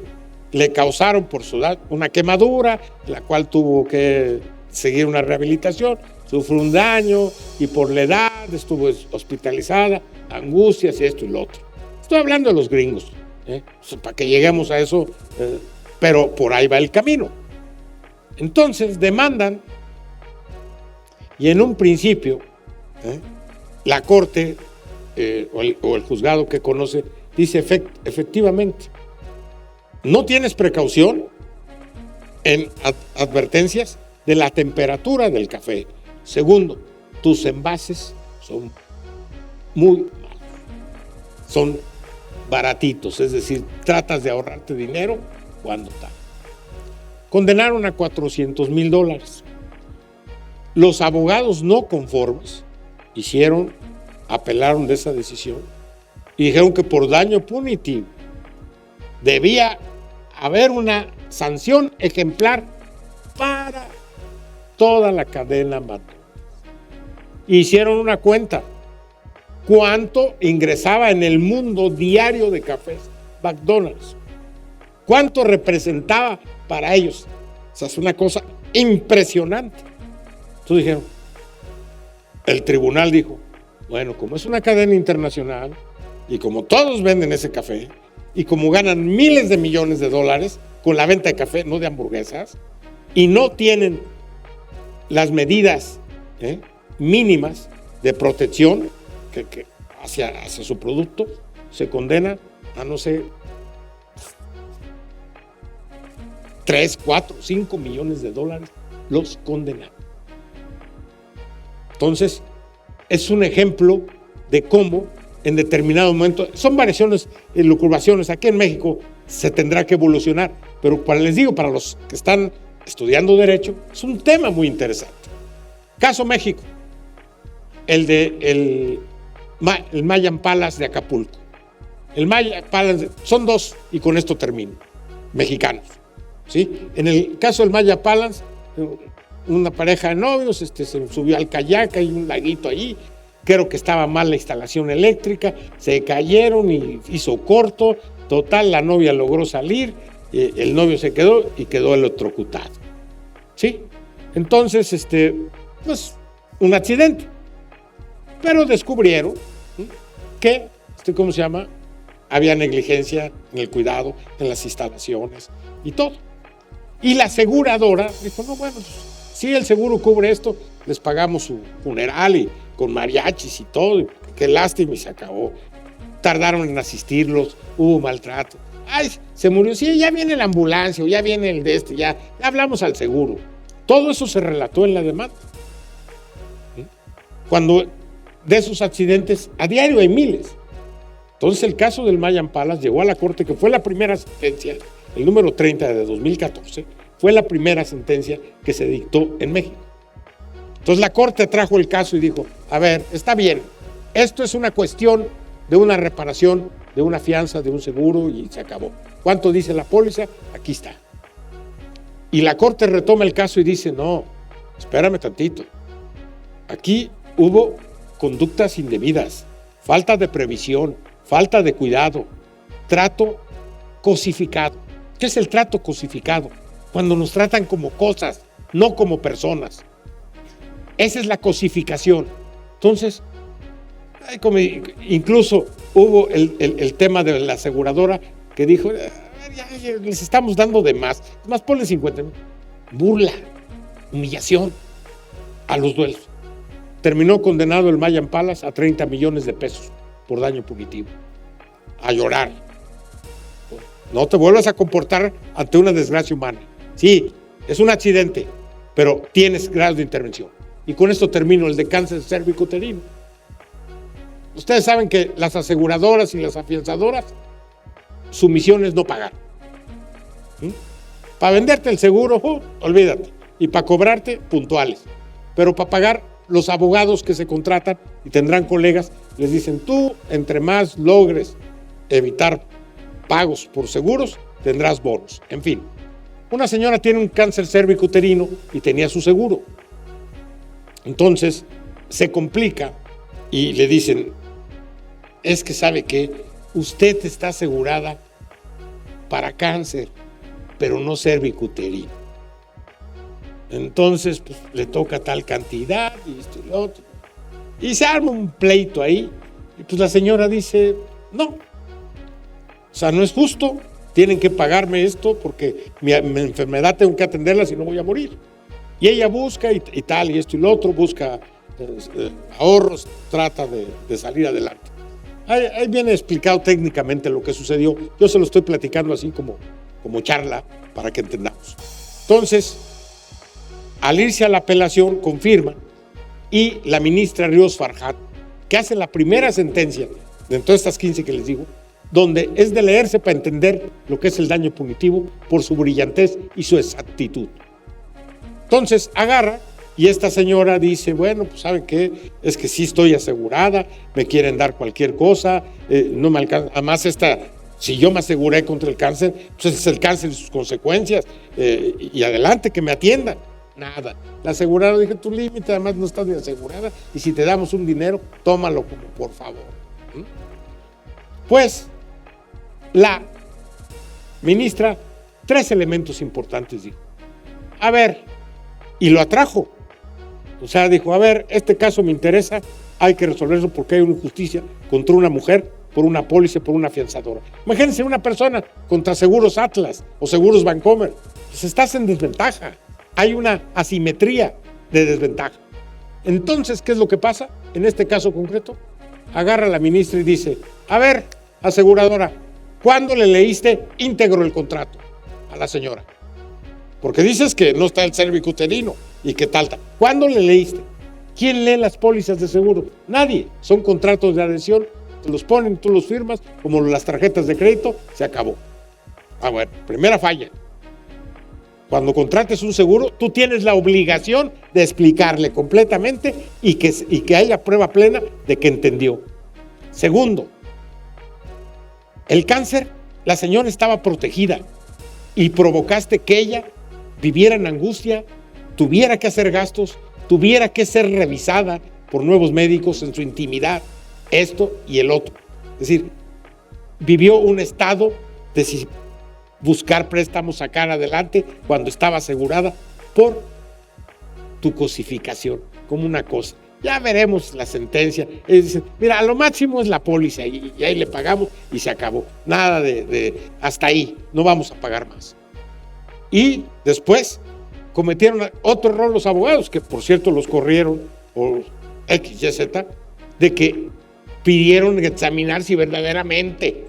le causaron por su edad una quemadura, la cual tuvo que seguir una rehabilitación, sufrió un daño y por la edad estuvo hospitalizada, angustias y esto y lo otro. Estoy hablando de los gringos, para que lleguemos a eso, pero por ahí va el camino. Entonces demandan y en un principio la corte o el juzgado que conoce dice efectivamente, no tienes precaución en advertencias de la temperatura del café. Segundo, tus envases son muy malos, son baratitos, es decir, tratas de ahorrarte dinero cuando tal. Condenaron a $400,000. Los abogados no conformes apelaron de esa decisión y dijeron que por daño punitivo debía haber una sanción ejemplar para toda la cadena McDonald's. Hicieron una cuenta. ¿Cuánto ingresaba en el mundo diario de cafés McDonald's? ¿Cuánto representaba para ellos? O sea, es una cosa impresionante. Entonces dijeron, el tribunal dijo, bueno, como es una cadena internacional y como todos venden ese café y como ganan miles de millones de dólares con la venta de café, no de hamburguesas, y no tienen las medidas mínimas de protección que hacia su producto, se condena a, no sé, 3, 4, 5 millones de dólares, los condenan. Entonces, es un ejemplo de cómo en determinado momento, son variaciones, elucubraciones, aquí en México se tendrá que evolucionar, pero les digo, para los que están estudiando Derecho, es un tema muy interesante. Caso México, el Mayan Palace de Acapulco. El Mayan Palace, son dos, y con esto termino, mexicanos, ¿sí? En el caso del Mayan Palace, una pareja de novios, se subió al kayak, hay un laguito ahí, creo que estaba mal la instalación eléctrica, se cayeron y hizo corto, total, la novia logró salir, el novio se quedó y quedó electrocutado, ¿sí? Entonces, pues, un accidente, pero descubrieron que, ¿cómo se llama? Había negligencia en el cuidado, en las instalaciones y todo. Y la aseguradora dijo, no, bueno, si el seguro cubre esto, les pagamos su funeral y con mariachis y todo, y qué lástima, y se acabó. Tardaron en asistirlos, hubo maltrato. Ay, se murió, sí, ya viene la ambulancia, o ya viene el de ya hablamos al seguro. Todo eso se relató en la demanda. Cuando de esos accidentes, a diario hay miles. Entonces el caso del Mayan Palace llegó a la corte, que fue la primera sentencia, el número 30 de 2014, fue la primera sentencia que se dictó en México. Entonces la corte trajo el caso y dijo, a ver, está bien, esto es una cuestión de una reparación, de una fianza, de un seguro y se acabó. ¿Cuánto dice la póliza? Aquí está. Y la corte retoma el caso y dice, no, espérame tantito. Aquí hubo conductas indebidas, falta de previsión, falta de cuidado, trato cosificado. ¿Qué es el trato cosificado? Cuando nos tratan como cosas, no como personas. Esa es la cosificación. Entonces, incluso hubo el tema de la aseguradora que dijo, ya les estamos dando de más. Es más, ponle 50. Burla, humillación a los duelos. Terminó condenado el Mayan Palace a 30 millones de pesos por daño punitivo. A llorar. No te vuelvas a comportar ante una desgracia humana. Sí, es un accidente, pero tienes grados de intervención. Y con esto termino el de cáncer cervicuterino. Ustedes saben que las aseguradoras y las afianzadoras, su misión es no pagar. Para venderte el seguro, olvídate. Y para cobrarte, puntuales. Pero para pagar, los abogados que se contratan y tendrán colegas, les dicen, tú, entre más logres evitar pagos por seguros, tendrás bonos. En fin, una señora tiene un cáncer cervicuterino y tenía su seguro. Entonces, se complica y le dicen, es que sabe que usted está asegurada para cáncer, pero no cervicuterino. Entonces, pues, le toca tal cantidad y esto y lo otro. Y se arma un pleito ahí. Y pues la señora dice, no. O sea, no es justo. Tienen que pagarme esto porque mi enfermedad tengo que atenderla si no voy a morir. Y ella busca y tal, y esto y lo otro, busca ahorros, trata de salir adelante. Ahí viene explicado técnicamente lo que sucedió. Yo se lo estoy platicando así como charla para que entendamos. Entonces, al irse a la apelación, confirma, y la ministra Ríos Farjat, que hace la primera sentencia de todas estas 15 que les digo, donde es de leerse para entender lo que es el daño punitivo por su brillantez y su exactitud. Entonces agarra y esta señora dice, bueno, pues ¿saben qué? Es que sí estoy asegurada, me quieren dar cualquier cosa, no me alcanza. Además, si yo me aseguré contra el cáncer, pues es el cáncer y sus consecuencias, y adelante, que me atiendan. Nada. La aseguradora dije, tu límite, además no estás ni asegurada, y si te damos un dinero, tómalo como por favor. Pues, la ministra, 3 elementos importantes dijo. A ver, y lo atrajo. O sea, dijo, a ver, este caso me interesa, hay que resolverlo porque hay una injusticia contra una mujer por una póliza, por una afianzadora. Imagínense una persona contra Seguros Atlas o Seguros Bancomer. Pues estás en desventaja. Hay una asimetría de desventaja. Entonces, ¿qué es lo que pasa? En este caso concreto, agarra a la ministra y dice, a ver, aseguradora, ¿cuándo le leíste íntegro el contrato a la señora? Porque dices que no está el cervicuterino y que tal. ¿Cuándo le leíste? ¿Quién lee las pólizas de seguro? Nadie. Son contratos de adhesión, te los ponen, tú los firmas, como las tarjetas de crédito, se acabó. Bueno, primera falla. Cuando contrates un seguro, tú tienes la obligación de explicarle completamente y que haya prueba plena de que entendió. Segundo, el cáncer, la señora estaba protegida y provocaste que ella viviera en angustia, tuviera que hacer gastos, tuviera que ser revisada por nuevos médicos en su intimidad, esto y el otro. Es decir, vivió un estado de si buscar préstamos, sacar adelante cuando estaba asegurada por tu cosificación, como una cosa. Ya veremos la sentencia. Ellos dicen, mira, a lo máximo es la póliza y ahí le pagamos y se acabó. Nada de hasta ahí, no vamos a pagar más. Y después cometieron otro error los abogados, que por cierto los corrieron por X, Y, Z, de que pidieron examinar si verdaderamente,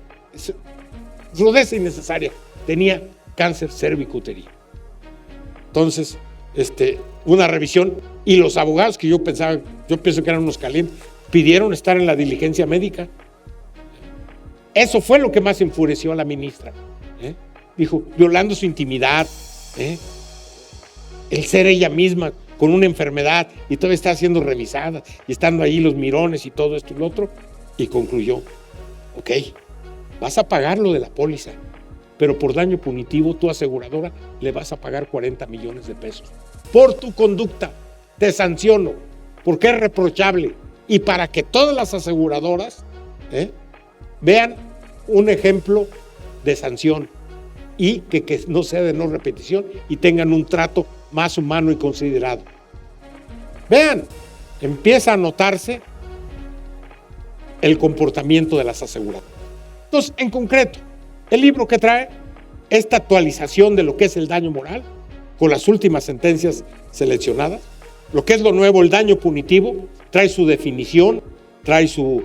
rudeza innecesaria, tenía cáncer cervicuterino. Entonces, una revisión, y los abogados que yo pienso que eran unos calientes, pidieron estar en la diligencia médica. Eso fue lo que más enfureció a la ministra. Dijo, violando su intimidad, el ser ella misma con una enfermedad y todavía está siendo revisada y estando ahí los mirones y todo esto y lo otro, y concluyó, ok, vas a pagar lo de la póliza, pero por daño punitivo tu aseguradora le vas a pagar 40 millones de pesos. Por tu conducta te sanciono, porque es reprochable, y para que todas las aseguradoras vean un ejemplo de sanción y que no sea de no repetición y tengan un trato más humano y considerado. Vean, empieza a notarse el comportamiento de las aseguradoras. Entonces, en concreto, el libro que trae esta actualización de lo que es el daño moral, con las últimas sentencias seleccionadas, lo que es lo nuevo, el daño punitivo, trae su definición, trae su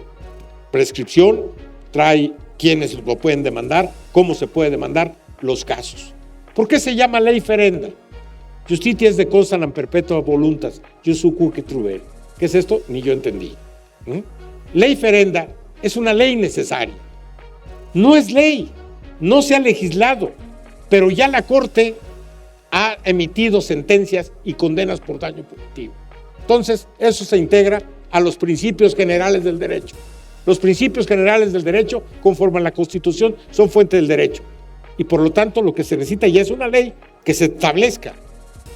prescripción, trae quiénes lo pueden demandar, cómo se puede demandar, los casos. ¿Por qué se llama ley ferenda? Justitia es de constanam perpetua voluntas, jus cuique truere. ¿Qué es esto? Ni yo entendí. Ley ferenda es una ley necesaria. No es ley, no se ha legislado, pero ya la Corte ha emitido sentencias y condenas por daño punitivo. Entonces, eso se integra a los principios generales del derecho. Los principios generales del derecho, conforme a la Constitución, son fuente del derecho. Y por lo tanto, lo que se necesita ya es una ley que se establezca.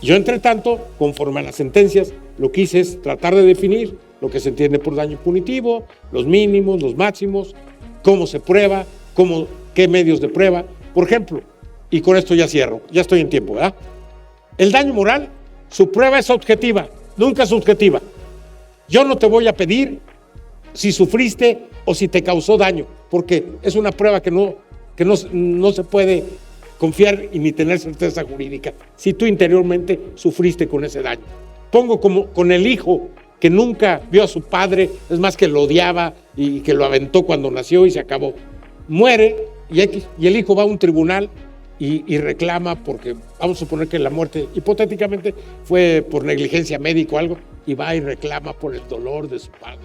Yo, entre tanto, conforme a las sentencias, lo que hice es tratar de definir lo que se entiende por daño punitivo, los mínimos, los máximos, cómo se prueba, qué medios de prueba. Por ejemplo, y con esto ya cierro, ya estoy en tiempo, ¿verdad? El daño moral, su prueba es objetiva, nunca subjetiva. Yo no te voy a pedir si sufriste o si te causó daño, porque es una prueba que no se puede confiar y ni tener certeza jurídica si tú interiormente sufriste con ese daño. Pongo como con el hijo que nunca vio a su padre, es más que lo odiaba y que lo aventó cuando nació y se acabó. Muere y el hijo va a un tribunal y reclama porque, vamos a suponer que la muerte hipotéticamente fue por negligencia médica o algo, y va y reclama por el dolor de su padre.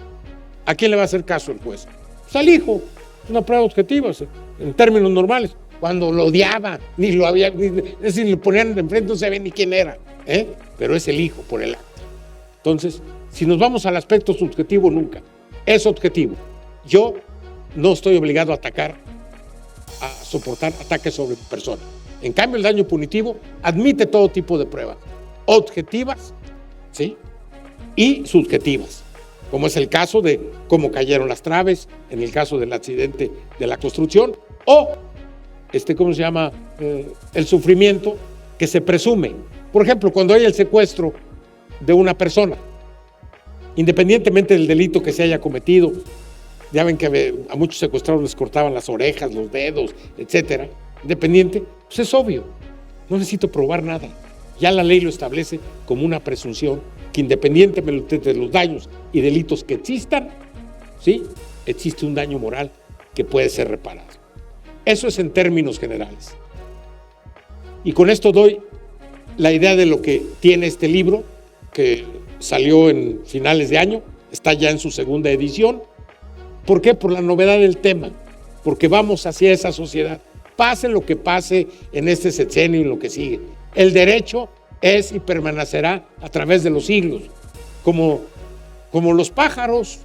¿A quién le va a hacer caso el juez? Pues al hijo. Es una prueba objetiva, en términos normales. Cuando lo odiaba, ni lo ponían de enfrente, no se ve ni quién era, pero es el hijo por el acto. Entonces, si nos vamos al aspecto subjetivo, nunca. Es objetivo. Yo no estoy obligado a soportar ataques sobre mi persona. En cambio, el daño punitivo admite todo tipo de pruebas, objetivas, ¿sí?, y subjetivas, como es el caso de cómo cayeron las traves, en el caso del accidente de la construcción, o ¿cómo se llama? El sufrimiento que se presume. Por ejemplo, cuando hay el secuestro de una persona, independientemente del delito que se haya cometido, ya ven que a muchos secuestrados les cortaban las orejas, los dedos, etcétera, independiente, pues es obvio, no necesito probar nada. Ya la ley lo establece como una presunción que independientemente de los daños y delitos que existan, ¿sí?, existe un daño moral que puede ser reparado. Eso es en términos generales. Y con esto doy la idea de lo que tiene este libro, que salió en finales de año, está ya en su segunda edición. ¿Por qué? Por la novedad del tema, porque vamos hacia esa sociedad. Pase lo que pase en este sexenio y lo que sigue. El derecho es y permanecerá a través de los siglos. Como los pájaros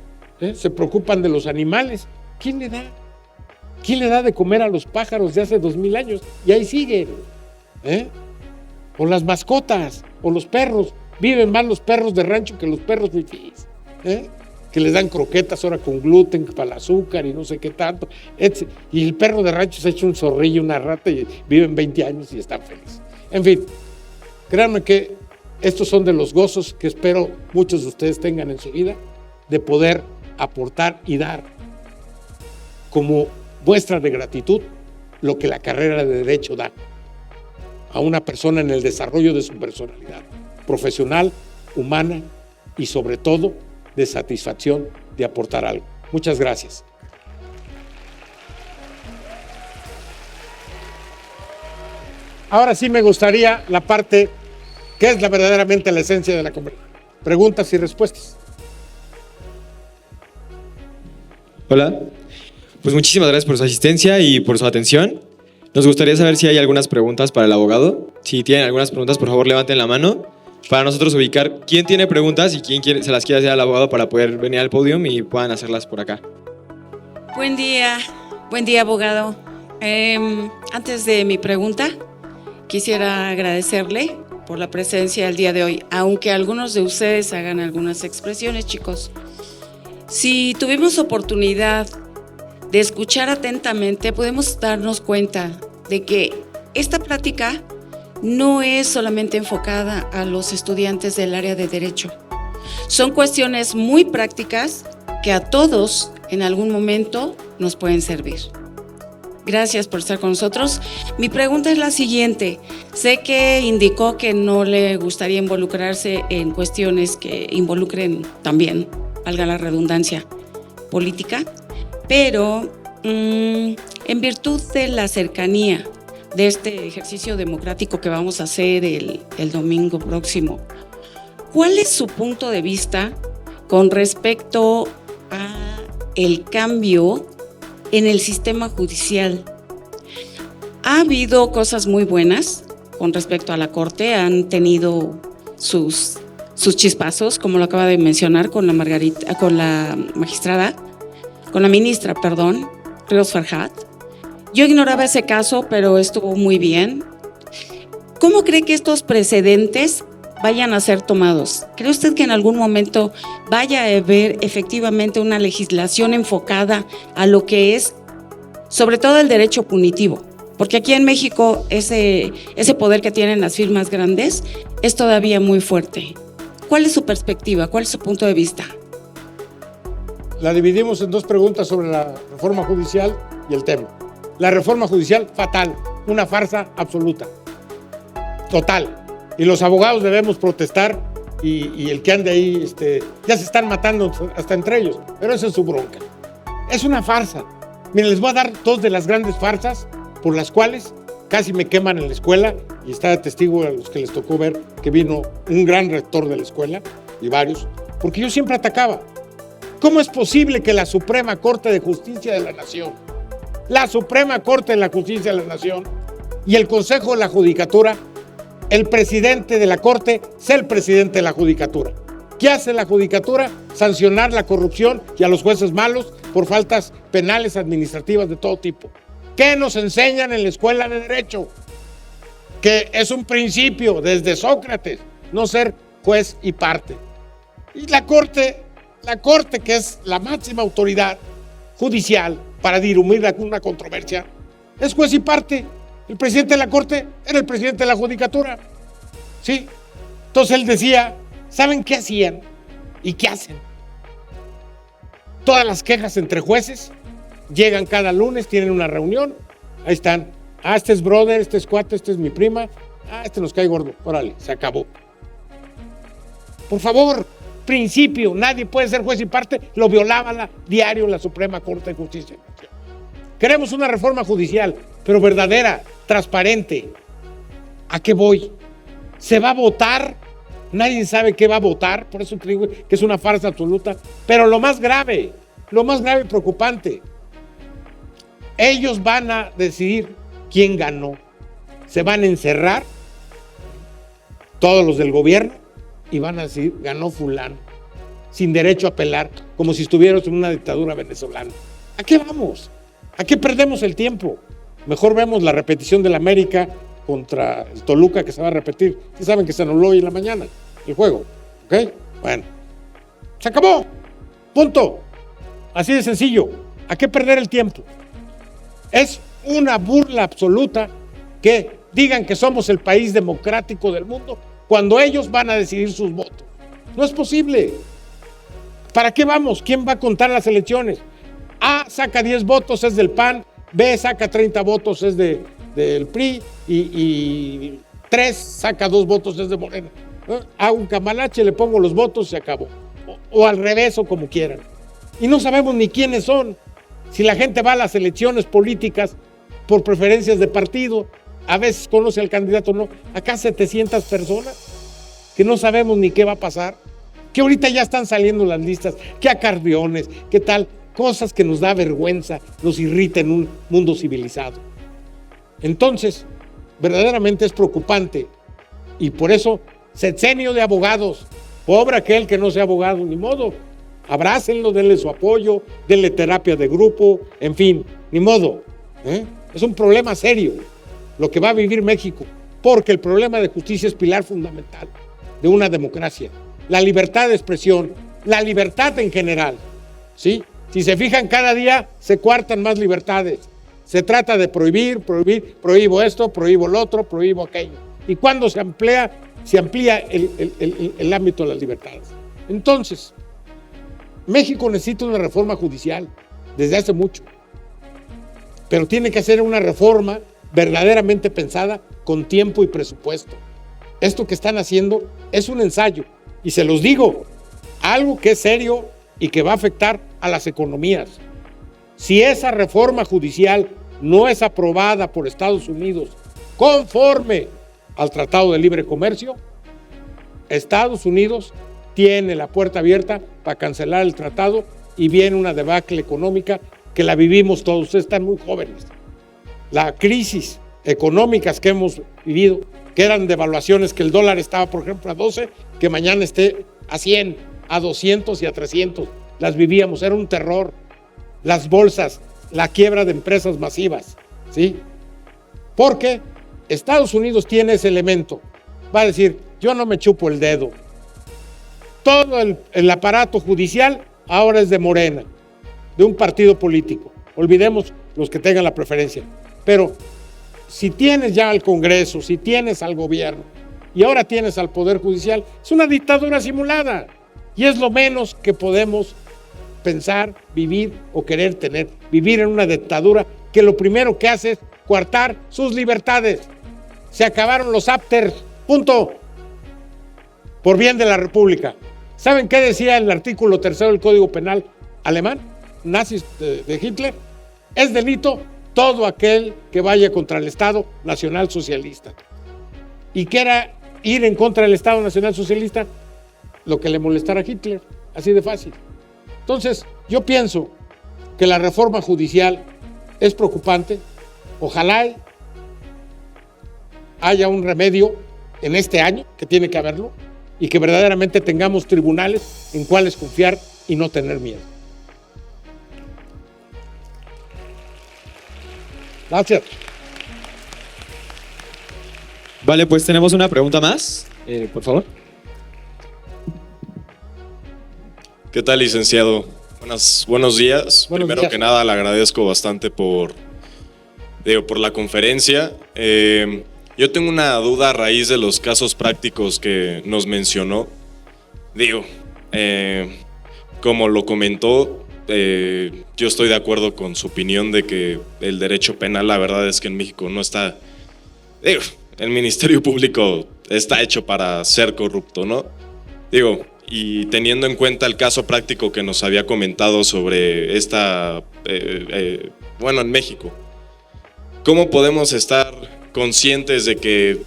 se preocupan de los animales, ¿quién le da? ¿Quién le da de comer a los pájaros de hace 2000 años? Y ahí siguen. o las mascotas, o los perros. Viven más los perros de rancho que los perros fifís, que les dan croquetas ahora con gluten para el azúcar y no sé qué tanto. Y el perro de rancho se ha hecho un zorrillo, una rata, y viven 20 años y están felices. En fin, créanme que estos son de los gozos que espero muchos de ustedes tengan en su vida, de poder aportar y dar como muestra de gratitud lo que la carrera de Derecho da a una persona en el desarrollo de su personalidad profesional, humana y sobre todo de satisfacción de aportar algo. Muchas gracias. Ahora sí me gustaría la parte que es verdaderamente la esencia de la conversación. Preguntas y respuestas. Hola, pues muchísimas gracias por su asistencia y por su atención. Nos gustaría saber si hay algunas preguntas para el abogado. Si tienen algunas preguntas, por favor levanten la mano para nosotros ubicar quién tiene preguntas y quién se las quiere hacer al abogado para poder venir al podio y puedan hacerlas por acá. Buen día, abogado. Antes de mi pregunta, quisiera agradecerle por la presencia el día de hoy, aunque algunos de ustedes hagan algunas expresiones, chicos. Si tuvimos oportunidad de escuchar atentamente, podemos darnos cuenta de que esta plática no es solamente enfocada a los estudiantes del área de Derecho. Son cuestiones muy prácticas que a todos en algún momento nos pueden servir. Gracias por estar con nosotros. Mi pregunta es la siguiente. Sé que indicó que no le gustaría involucrarse en cuestiones que involucren también, valga la redundancia, política, pero en virtud de la cercanía de este ejercicio democrático que vamos a hacer el domingo próximo, ¿cuál es su punto de vista con respecto a el cambio en el sistema judicial? Ha habido cosas muy buenas con respecto a la Corte, han tenido sus chispazos, como lo acaba de mencionar con la ministra, Ríos Farjat. Yo ignoraba ese caso, pero estuvo muy bien. ¿Cómo cree que estos precedentes vayan a ser tomados? ¿Cree usted que en algún momento vaya a haber efectivamente una legislación enfocada a lo que es, sobre todo, el derecho punitivo? Porque aquí en México ese poder que tienen las firmas grandes es todavía muy fuerte. ¿Cuál es su perspectiva? ¿Cuál es su punto de vista? La dividimos en dos preguntas sobre la reforma judicial y el tema. La reforma judicial, fatal, una farsa absoluta, total. Y los abogados debemos protestar y el que ande ahí, ya se están matando hasta entre ellos, pero esa es su bronca. Es una farsa. Miren, les voy a dar dos de las grandes farsas por las cuales casi me queman en la escuela, y está de testigo a los que les tocó ver que vino un gran rector de la escuela y varios, porque yo siempre atacaba. ¿Cómo es posible que la Suprema Corte de Justicia de la Nación, la Suprema Corte de la Justicia de la Nación y el Consejo de la Judicatura, el presidente de la Corte sea el presidente de la Judicatura? ¿Qué hace la Judicatura? Sancionar la corrupción y a los jueces malos por faltas penales administrativas de todo tipo. ¿Qué nos enseñan en la Escuela de Derecho? Que es un principio desde Sócrates, no ser juez y parte. Y la Corte, que es la máxima autoridad judicial para dirimir una controversia, es juez y parte. El presidente de la Corte era el presidente de la Judicatura. ¿Sí? Entonces él decía, ¿saben qué hacían y qué hacen? Todas las quejas entre jueces llegan cada lunes, tienen una reunión, ahí están. Este es brother, este es cuate, este es mi prima. Este nos cae gordo. Órale, se acabó. Por favor, principio, nadie puede ser juez y parte, lo violaba diario la Suprema Corte de Justicia. Queremos una reforma judicial, pero verdadera, transparente. ¿A qué voy? ¿Se va a votar? Nadie sabe qué va a votar, por eso te digo que es una farsa absoluta. Pero lo más grave y preocupante, ellos van a decidir quién ganó. Se van a encerrar todos los del gobierno y van a decir, ganó fulano, sin derecho a apelar, como si estuviéramos en una dictadura venezolana. ¿A qué vamos? ¿A qué perdemos el tiempo? Mejor vemos la repetición del América contra el Toluca, que se va a repetir. Sí saben que se anuló hoy en la mañana el juego, ¿ok? Bueno, se acabó, punto. Así de sencillo. ¿A qué perder el tiempo? Es una burla absoluta que digan que somos el país democrático del mundo cuando ellos van a decidir sus votos. No es posible. ¿Para qué vamos? ¿Quién va a contar las elecciones? A saca 10 votos, es del PAN. B saca 30 votos, es del PRI. Y 3 saca 2 votos, es de Morena. A un camalache le pongo los votos y se acabó. O al revés, o como quieran. Y no sabemos ni quiénes son. Si la gente va a las elecciones políticas por preferencias de partido, a veces conoce al candidato o no. Acá 700 personas que no sabemos ni qué va a pasar, que ahorita ya están saliendo las listas, que acardeones, que tal, cosas que nos da vergüenza, nos irrita en un mundo civilizado. Entonces, verdaderamente es preocupante y por eso, sexenio de abogados, pobre aquel que no sea abogado, ni modo. Abrácenlo, denle su apoyo, denle terapia de grupo, en fin, ni modo. Es un problema serio lo que va a vivir México, porque el problema de justicia es pilar fundamental de una democracia. La libertad de expresión, la libertad en general, ¿sí? Si se fijan, cada día se coartan más libertades. Se trata de prohibir, prohíbo esto, prohíbo lo otro, prohíbo aquello. Y cuando se amplía el ámbito de las libertades. Entonces, México necesita una reforma judicial desde hace mucho, pero tiene que hacer una reforma verdaderamente pensada con tiempo y presupuesto. Esto que están haciendo es un ensayo, y se los digo, algo que es serio y que va a afectar a las economías. Si esa reforma judicial no es aprobada por Estados Unidos conforme al Tratado de Libre Comercio, Estados Unidos tiene la puerta abierta para cancelar el tratado y viene una debacle económica que la vivimos todos. Ustedes están muy jóvenes. La crisis económicas que hemos vivido, que eran devaluaciones, que el dólar estaba, por ejemplo, a 12, que mañana esté a 100, a 200 y a 300. Las vivíamos, era un terror. Las bolsas, la quiebra de empresas masivas, ¿sí? Porque Estados Unidos tiene ese elemento. Va a decir, yo no me chupo el dedo. Todo el aparato judicial ahora es de Morena, de un partido político. Olvidemos los que tengan la preferencia. Pero si tienes ya al Congreso, si tienes al gobierno y ahora tienes al Poder Judicial, es una dictadura simulada. Y es lo menos que podemos pensar, vivir o querer tener. Vivir en una dictadura que lo primero que hace es coartar sus libertades. Se acabaron los afters, punto. Por bien de la República. ¿Saben qué decía el artículo 3 del Código Penal alemán, nazis de Hitler? Es delito todo aquel que vaya contra el Estado Nacional Socialista. ¿Y qué era ir en contra del Estado Nacional Socialista? Lo que le molestara a Hitler, así de fácil. Entonces, yo pienso que la reforma judicial es preocupante. Ojalá haya un remedio en este año, que tiene que haberlo, y que verdaderamente tengamos tribunales en cuales confiar y no tener miedo. Gracias. Vale, pues tenemos una pregunta más, por favor. ¿Qué tal, licenciado? Buenos días. Primero que nada, le agradezco bastante por la conferencia. Yo tengo una duda a raíz de los casos prácticos que nos mencionó. Como lo comentó, yo estoy de acuerdo con su opinión de que el derecho penal, la verdad es que en México no está... el Ministerio Público está hecho para ser corrupto, ¿no? Y teniendo en cuenta el caso práctico que nos había comentado sobre en México, ¿cómo podemos estar conscientes de que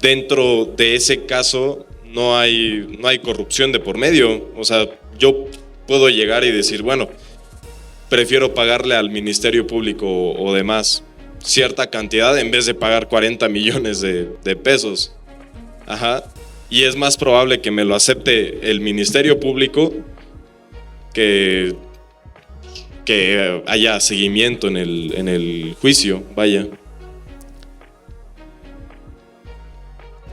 dentro de ese caso no hay corrupción de por medio? O sea, yo puedo llegar y decir, bueno, prefiero pagarle al Ministerio Público o demás cierta cantidad en vez de pagar 40 millones de pesos. Ajá. Y es más probable que me lo acepte el Ministerio Público que haya seguimiento en el juicio, vaya.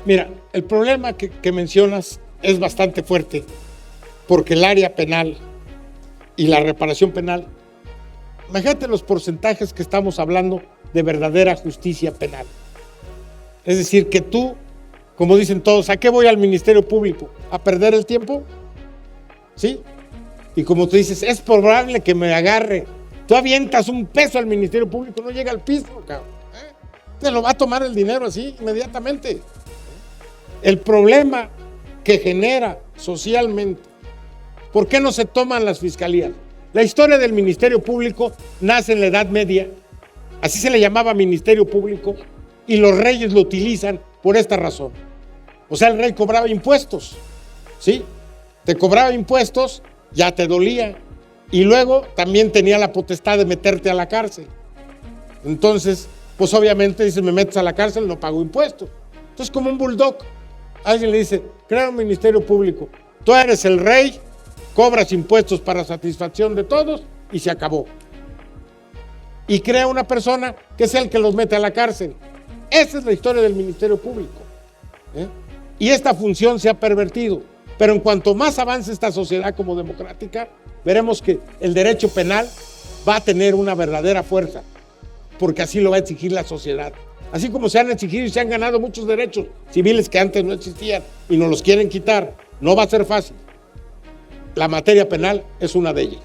Mira, el problema que mencionas es bastante fuerte, porque el área penal y la reparación penal, imagínate los porcentajes que estamos hablando de verdadera justicia penal. Es decir, que tú, como dicen todos, ¿a qué voy al Ministerio Público? ¿A perder el tiempo? ¿Sí? Y como tú dices, es probable que me agarre. Tú avientas un peso al Ministerio Público, no llega al piso, cabrón. Te lo va a tomar el dinero así, inmediatamente. El problema que genera socialmente, ¿por qué no se toman las fiscalías? La historia del Ministerio Público nace en la Edad Media, así se le llamaba Ministerio Público, y los reyes lo utilizan por esta razón. O sea, el rey cobraba impuestos, ¿sí? Te cobraba impuestos, ya te dolía, y luego también tenía la potestad de meterte a la cárcel. Entonces, pues obviamente dice, me metes a la cárcel, no pago impuestos. Entonces, como un bulldog, alguien le dice, crea un Ministerio Público, tú eres el rey, cobras impuestos para satisfacción de todos y se acabó. Y crea una persona que es el que los mete a la cárcel. Esa es la historia del Ministerio Público. Y esta función se ha pervertido. Pero en cuanto más avance esta sociedad como democrática, veremos que el derecho penal va a tener una verdadera fuerza, porque así lo va a exigir la sociedad. Así como se han exigido y se han ganado muchos derechos civiles que antes no existían y nos los quieren quitar, no va a ser fácil. La materia penal es una de ellas.